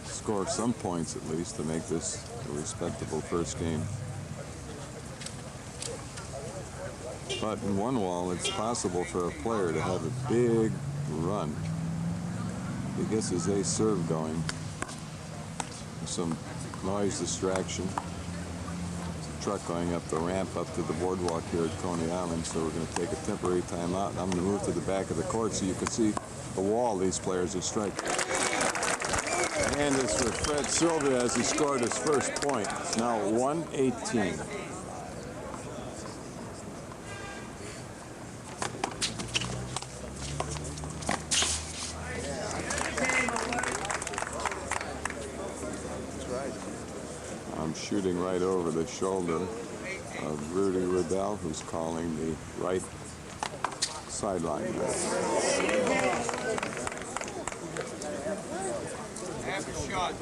Score some points at least to make this a respectable first game. But in one wall, it's possible for a player to have a big run. He gets his ace serve going. Some noise distraction. Truck going up the ramp up to the boardwalk here at Coney Island, so we're going to take a temporary timeout. I'm going to move to the back of the court so you can see the wall these players are striking. And it's for Fred Sylvia as he scored his first point. It's now 1-18. I'm shooting right over the shoulder of Rudy Riddell, who's calling the right sideline. Half a shot.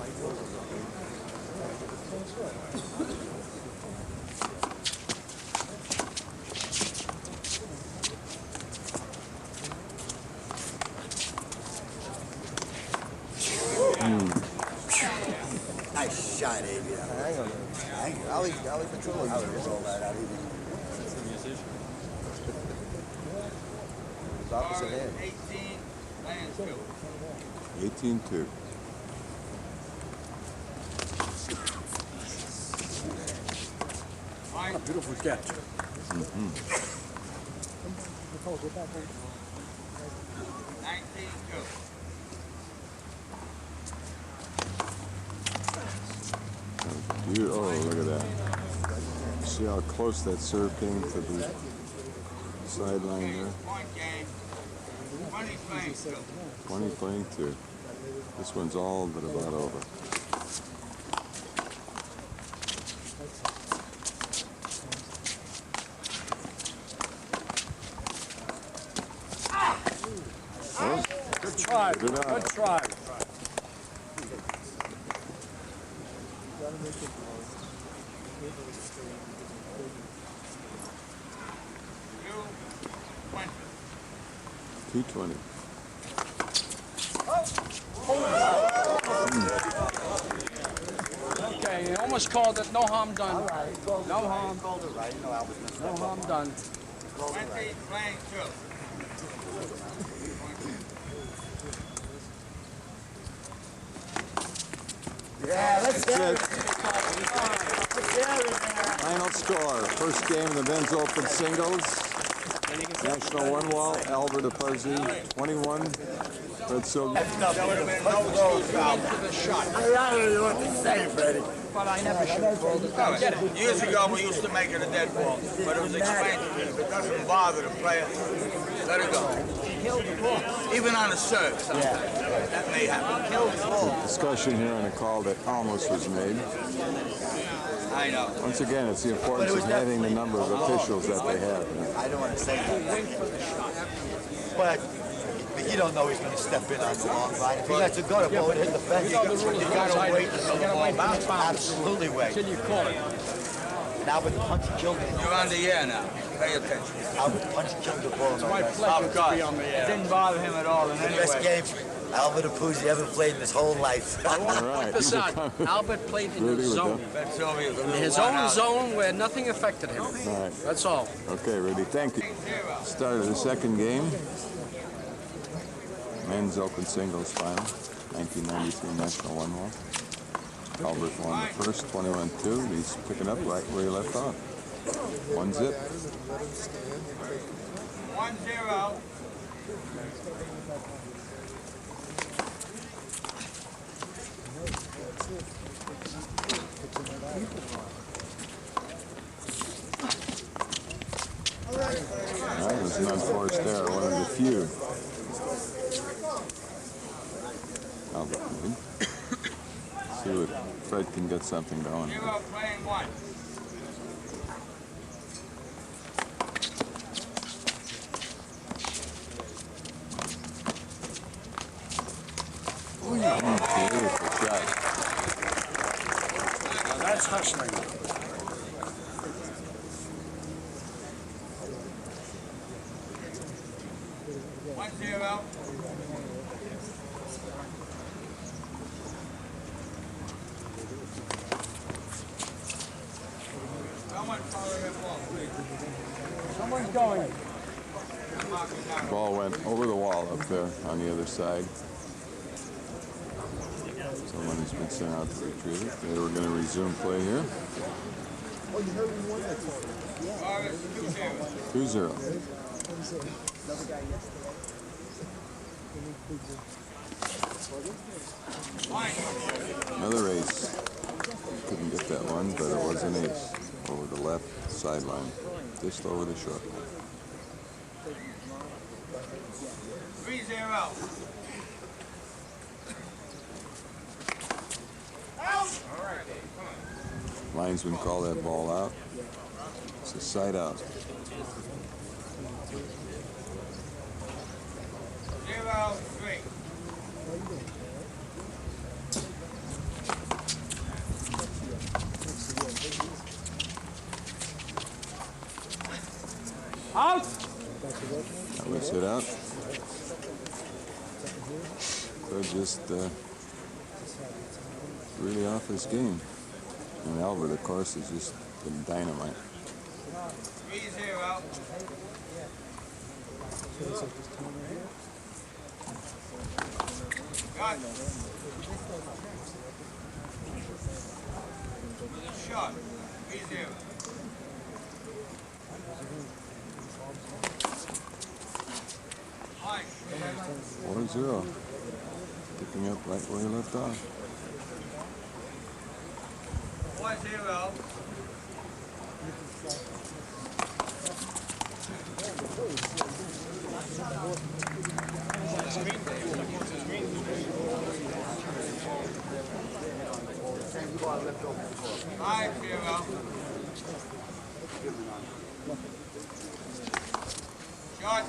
Nice shot, Avi. Hang on. I'll leave control. I'll roll that out. It's opposite hand. 18-2. Beautiful catch. 19-2. Oh, look at that. See how close that serve came to the sideline there? Point game. 20-2. 20-22. This one's all but about over. Oh, Good try. Good try. $220. Okay, you almost called it. No harm done. No harm. No harm done. 20-22. Yeah, let's That's get it. Final score. First game of the men's open singles. National one wall, Albert Apuzzi, 21. Fred Sylvia. I don't know what to say, Freddie. But I never should have called it. Get it. Years ago, we used to make it a dead ball, but it was explained to me, if it doesn't bother the player, let it go. Even on a serve, sometimes. That may happen. Discussion here on a call that almost was made. I know. Once again, it's the importance of having the number of officials that they have. I don't want to say that. But you don't know he's going to step in on the long line. If he lets it go, the ball would hit the fence. You got to wait until the ball bounces. Absolutely wait. Till you call it. Albert punched and killed it. You're on the air now. Pay attention. Albert punched and killed the ball. It's my pleasure to be on the It air. didn't bother him at all in The any best way. game Albert Apuzzi ever played in his whole life. All right. This out. Albert played in Rudy his with zone. In His own zone where nothing affected him. All right. That's all. Okay, Rudy, thank you. Start of the second game. Men's open singles final, 1993 National One Wall. Albert won the first, 21-2. He's picking up right where he left off. 1-0. 1-0. That was an unforced error, one of the few. Albert can see what Fred can get something going. 0 playing 1. Beautiful shot. Now that's hustling. 1-0. Someone follow him ball, please. Someone's going. Ball went over the wall up there on the other side. Someone has been sent out to retrieve it. They were going to resume play here. 2-0. Another ace. Couldn't get that one, but it was an ace. Over the left sideline, just over the short line. 3-0. Linesman call that ball out. It's a side out. 0-3. Out! That was hit out. Fred just really off his game. And Albert, of course, has just been dynamite. 3-0. Got it. With a shot. 3-0. Mike. 4-0. Picking up right where he left off. 1-0. Shot.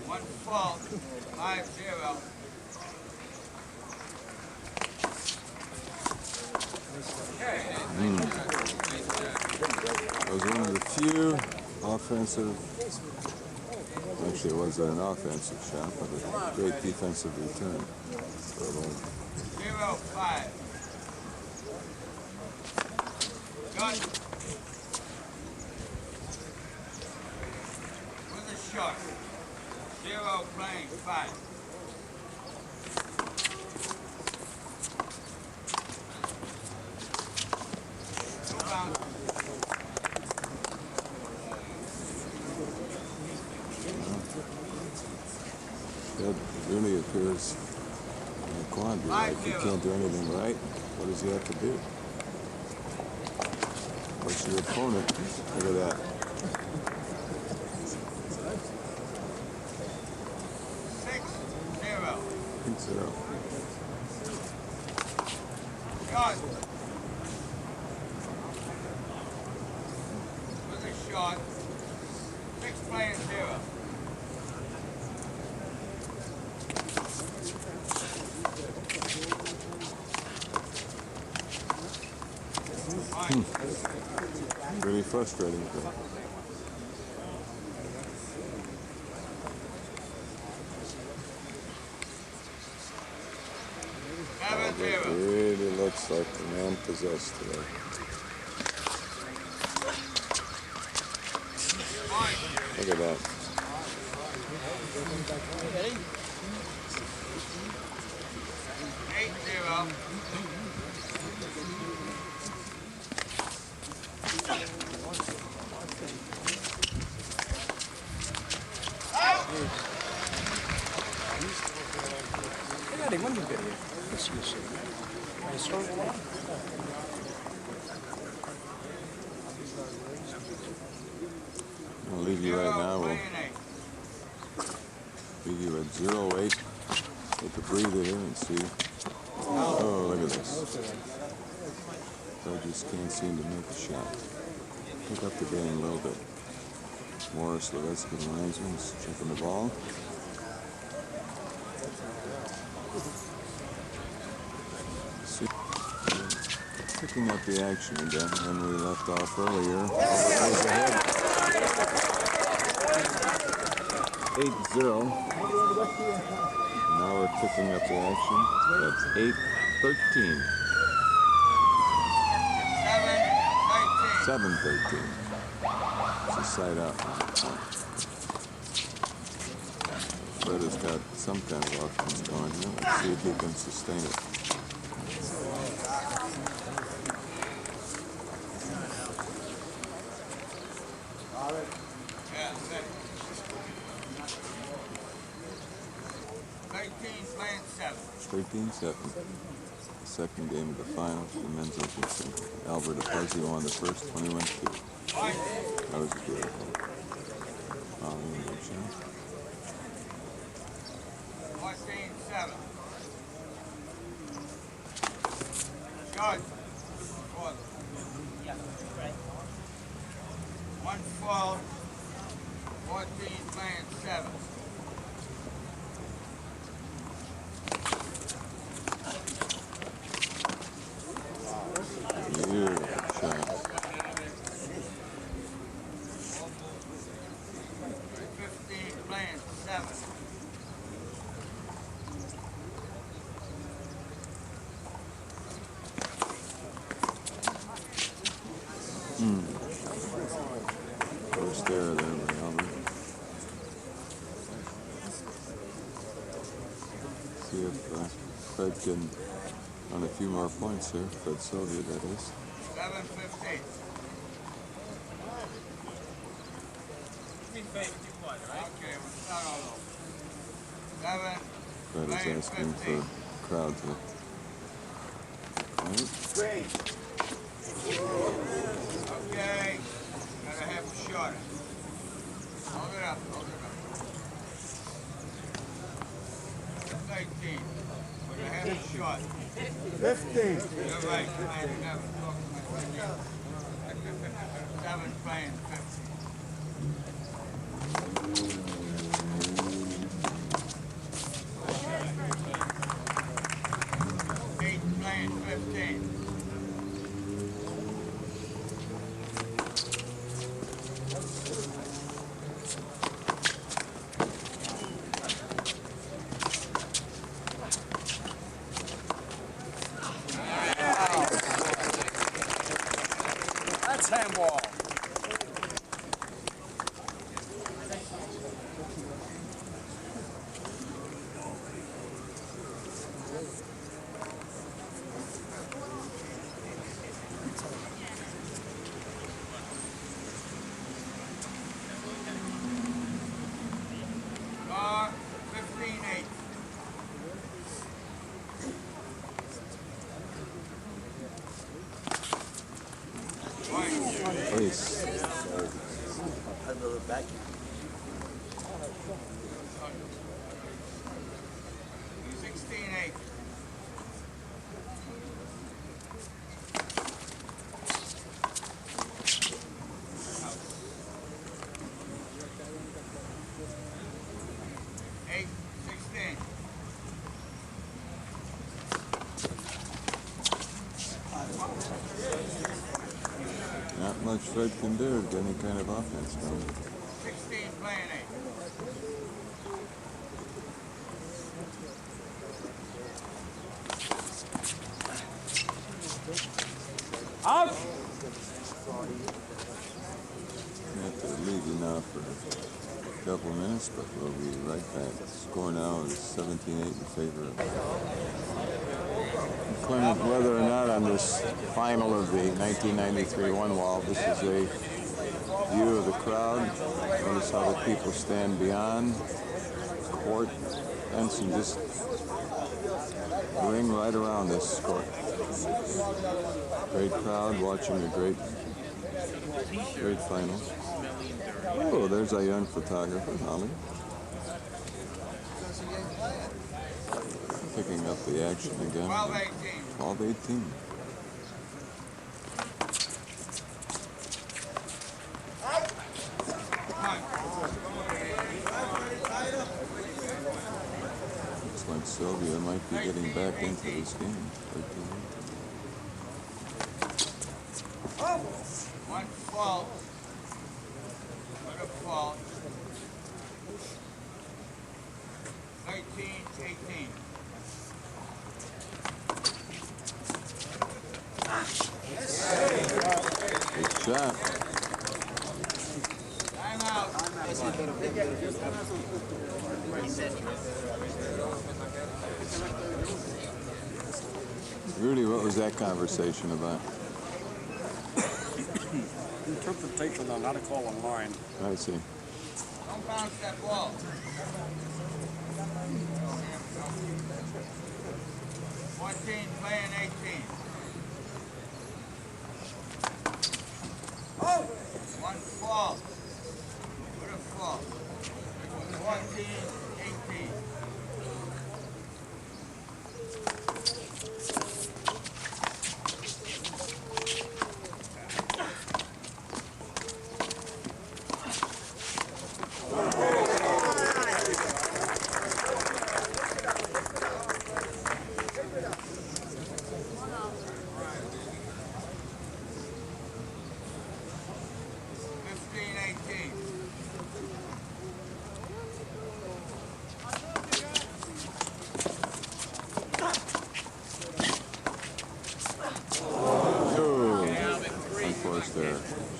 One fault. 5-0. That was one of the few offensive, actually it wasn't an offensive shot, but a great defensive return. 0-5. Gun. With a shot. 0 playing 5. That really appears in a quandary. Like he can't do anything right. What does he have to do? What's your opponent? Look at that. 8-0. Shot. With a shot. 6 playing 0. Really frustrating. But 7-0. it really looks like the man possessed today. Look at that. Ready? 8-0. I'll leave you right now. We'll leave you at 0-8. Get to breathe it in and see. Oh, look at this. I just can't seem to make a shot. Pick up the game a little bit. Morris Levetsky, the linesman, is checking the ball. See, picking up the action again, and we left off earlier. Always ahead. 8-0. Now we're picking up the action at 8-13. 7-13. It's a side out. Fred has got some kind of offense going here. Let's see if he can sustain it. Yeah, 13 playing 7. 13-7. Second game of the finals for the men's open. Alberta Puzzi won the first 21-2. That was a good one. 14-7. Shot. 1 fall. 14 playing 7. Beautiful shot. 15 playing 7. First error there by Albert. See if Fred can run a few more points here. Fred Sylvia, that is. 7-15. Okay, we'll start all over. 7 Fred is playing asking 15. for the crowd to quiet. Okay, gotta have a shot. Hold it up, hold it up. 19, with a half a shot. 15. You're right, I never talked to my friend yet. 7 playing 15. 8 playing 15. That's handball. Score 15-8. Ace. Another back. 16 16-8. Not much Fred can do to get any kind of offense going. 16 playing 8. Out! We have to leave you now for a couple of minutes, but we'll be right back. The score now is 17-8 in favor of Clement. Whether or not on this final of the 1993 one wall, this is a view of the crowd. Notice how the people stand beyond court fence and just ring right around this court. Great crowd watching a great final. Oh, there's our young photographer, Holly. Picking up the action again. 12-18. Looks like Sylvia might be getting back into this game. 1 fault. What a fault. 13-18. Good shot. Time out. Rudy, what was that conversation about? Interpretation on how to call a line. I see. Don't bounce that ball. 14 playing 18. Oh! 1 fault. What a fault. 14-18.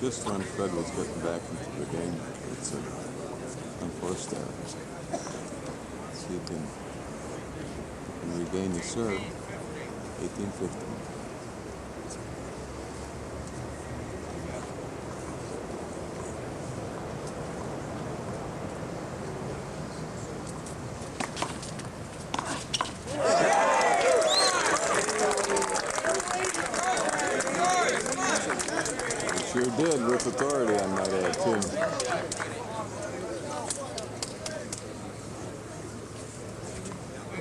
Just when Fred was getting back into the game, it's an unforced error. See if he can regain the serve. 18-15. Sure did, with authority, I might add, too.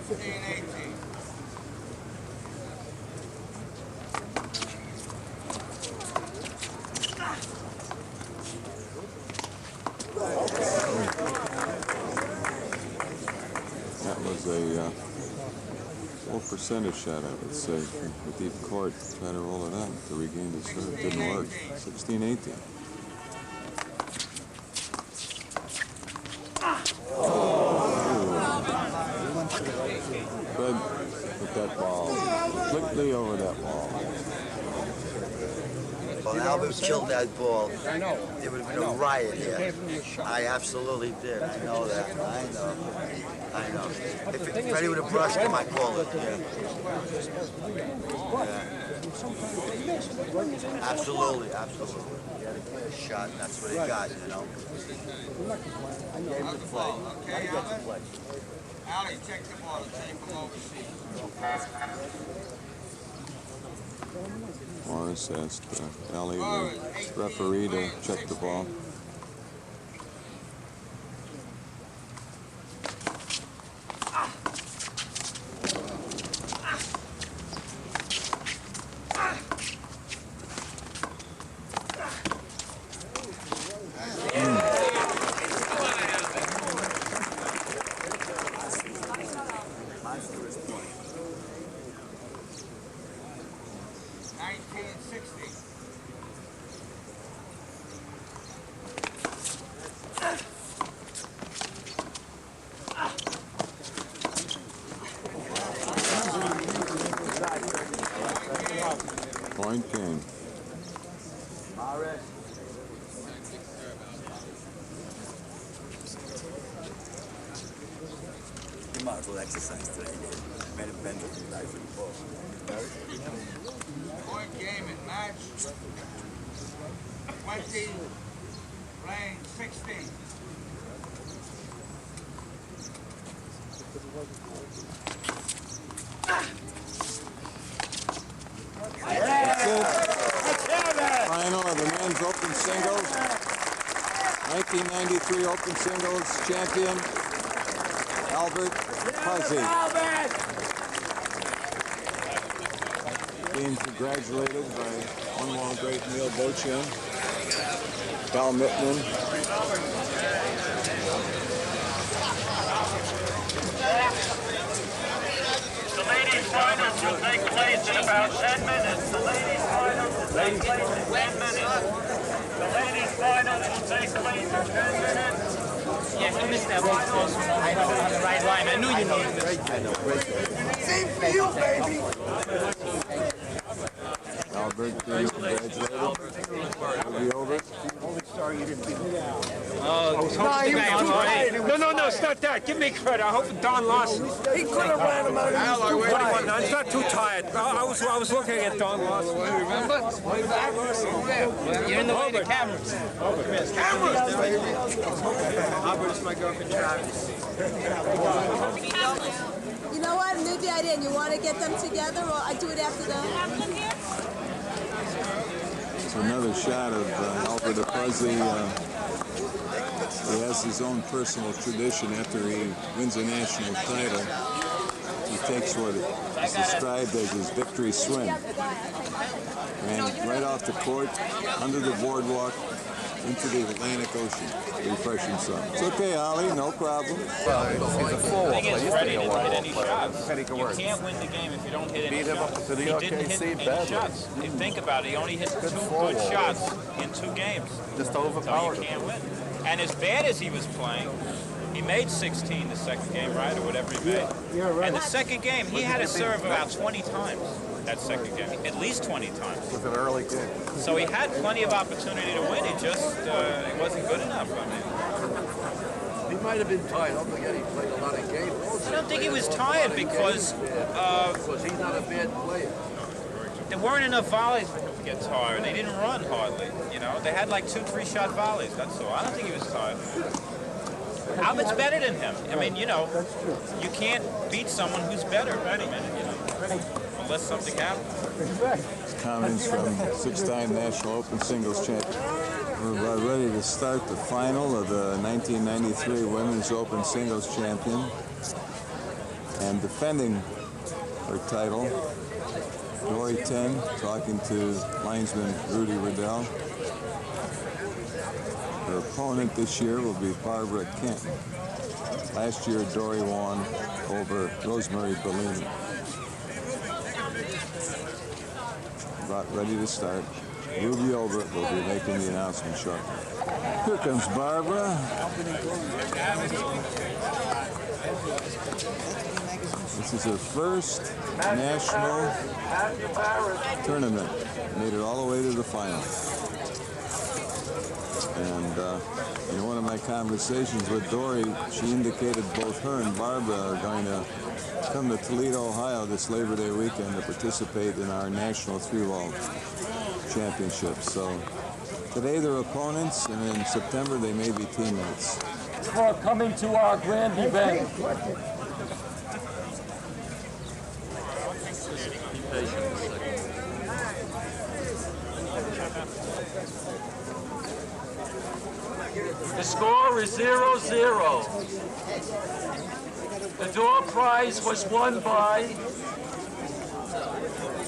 15-18. That was a full percentage shot, I would say, from the deep court. Try to roll it out to regain the serve. Didn't work. 16-18. Fred put that ball completely over that wall. Well, Albert killed that ball. I know. There would have been a riot here. I absolutely did. I know that. I know. If Freddie would have brushed him, I'd call it. Yeah. Absolutely. He had a clear shot, and that's what he got, you know. He gave him the play. Okay, Albert. Allie, check the ball. Take him overseas. Morris asked Allie, the referee, to check the ball. 1960. Point game. You might as well exercise today. Better bend up and dive for the ball. Point game in match 20, playing 16. Final of the men's open singles. 1993 open singles champion, Albert Puzzy. Being congratulated by one more great Neil Bochin, Val Mittman. The ladies' finals will take place in about 10 minutes. The ladies' finals will take place in 10 minutes. The ladies' finals will take place in 10 minutes. Yeah, he missed that one close one on the right line. I knew you needed this. Same for you, baby. Albert being congratulated. It'll be over. No, it's not that. Give me credit. I hope Don Larson. He could have ran him out of No, he's not too tired. I was looking at Don Larson. Remember? You're in the way of the cameras. Cameras, baby. Albert is my girlfriend, Travis. You know what? Maybe I didn't. You want to get them together, or I do it after them? It's another shot of Albert Puzzy. He has his own personal tradition. After he wins a national title, he takes what is described as his victory swim. And right off the court, under the boardwalk, into the Atlantic Ocean, refresh himself. It's okay, Ollie, no problem. The thing is, Freddie didn't hit any shots. You can't win the game if you don't hit any shots. He didn't hit any shots. If you think about it, he only hit 2 good shots in 2 games. Just overpowered. So you can't win. And as bad as he was playing, he made 16 the second game, right, or whatever he made. And the second game, he had to serve about 20 times. That second game, at least 20 times. It was an early game. So he had plenty of opportunity to win. He just it wasn't good enough. I mean, He might have been tired. Don't forget he played a lot of games. I don't think he was tired because he's not a bad player. there weren't enough volleys for him to get tired. They didn't run hardly. You know, they had like 2 3-shot volleys. That's all. I don't think he was tired. Albert's better than him. I mean, you know, you can't beat someone who's better. Wait a minute, you know, unless something happens. Comments from 6-time National Open Singles champion. We're about ready to start the final of the 1993 Women's Open Singles champion and defending her title, Dory 10, talking to linesman Rudy Riddell. Her opponent this year will be Barbara Kenton. Last year, Dory won over Rosemary Bellini. About ready to start. Ruby Obert will be making the announcement shortly. Here comes Barbara. This is her first national tournament. Made it all the way to the final. And in one of my conversations with Dory, she indicated both her and Barbara are going to come to Toledo, Ohio this Labor Day weekend to participate in our national 3-ball championships. So today they're opponents, and in September they may be teammates. For coming to our grand event. The score is 0-0. The door prize was won by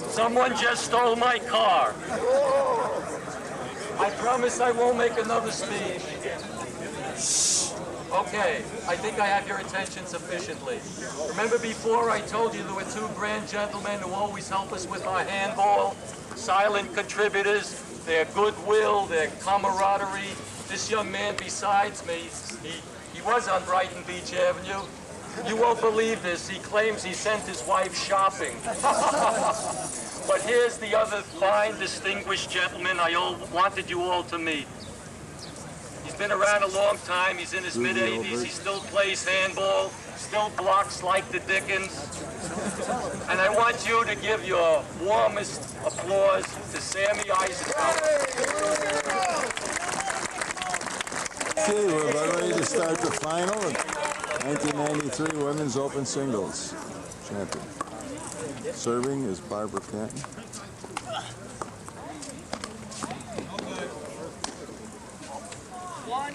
someone just stole my car. I promise I won't make another speech. Okay, I think I have your attention sufficiently. Remember before I told you there were two grand gentlemen who always help us with our handball? Silent contributors, their goodwill, their camaraderie. This young man besides me, he was on Brighton Beach Avenue. You won't believe this. He claims he sent his wife shopping. But here's the other fine, distinguished gentleman I wanted you all to meet. He's been around a long time. He's in his mid-80s. He still plays handball, still blocks like the Dickens. And I want you to give your warmest applause to Sammy Eisenhower. Okay, we're about ready to start the final of 1993 Women's Open Singles Champion. Serving is Barbara Canton. 1-0.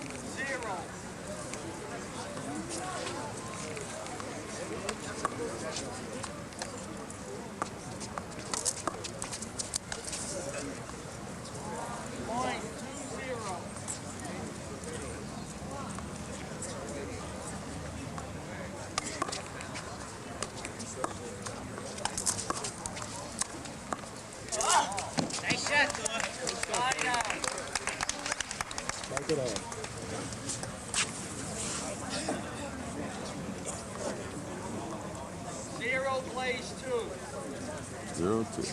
Nice shot, Doug. Take it on. Zero plays 2. 0-2.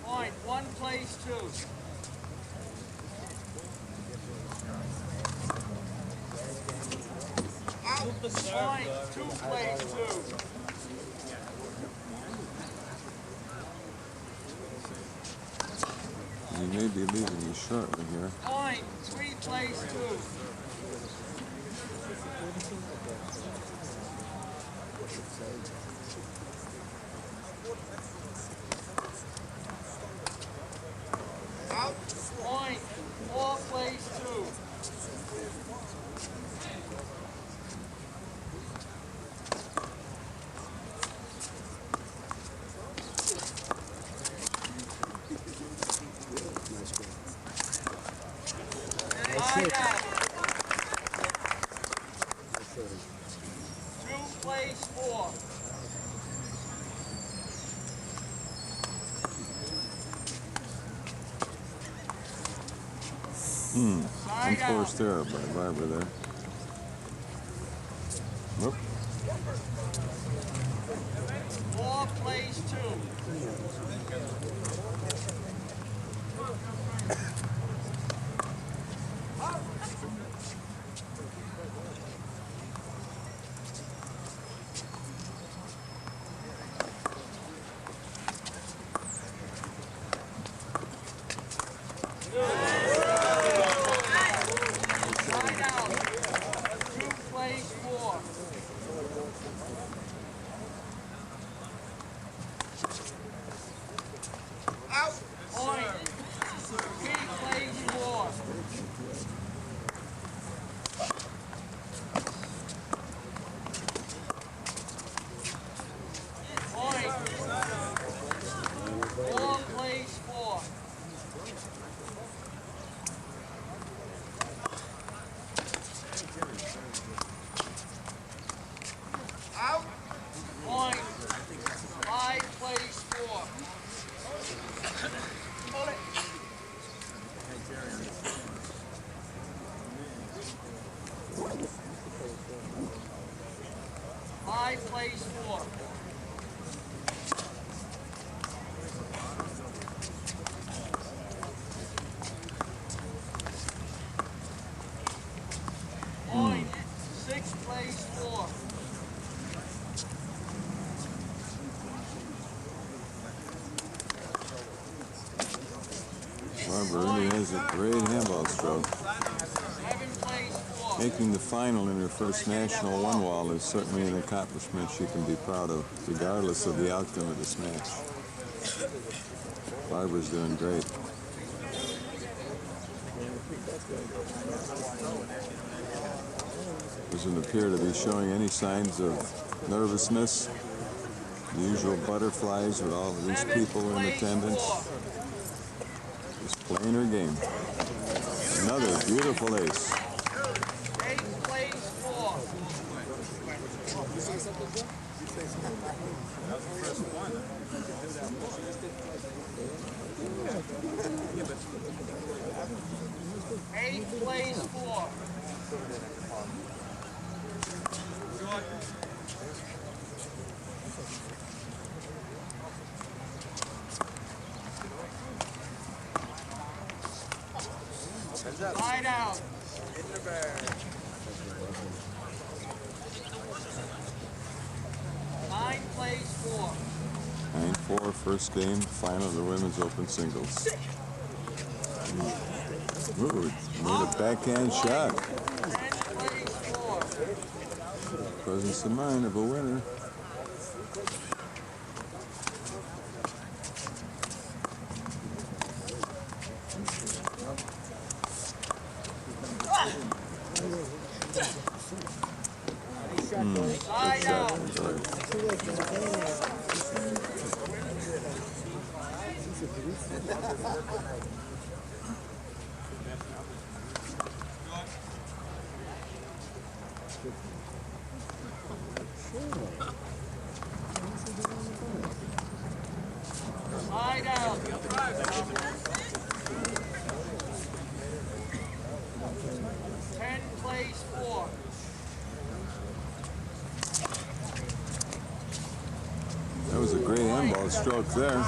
Fine, 1 plays 2. Fine, 2 plays 2. You may be leaving you shortly here. Fine, 3 plays 2. Point, 4 plays 2. Line out. 2 plays 4. Unforced error by Barbara there. Whoop. 4 plays 2. Line out. 2 plays 4. Point. 3 plays Bernie has a great handball stroke. Making the final in her first national one wall is certainly an accomplishment she can be proud of, regardless of the outcome of this match. Barbara's doing great. Doesn't appear to be showing any signs of nervousness. The usual butterflies with all of these people in attendance. Just playing her game. Another beautiful ace. Eighth place 4. 5 down. In the bag. 9th place 4. 9-4, first game, final of the women's open singles. Ooh, made a backhand shot. Presence of mind of a winner. Good shot. Lie down. 10th place 4. That was a great handball stroke there.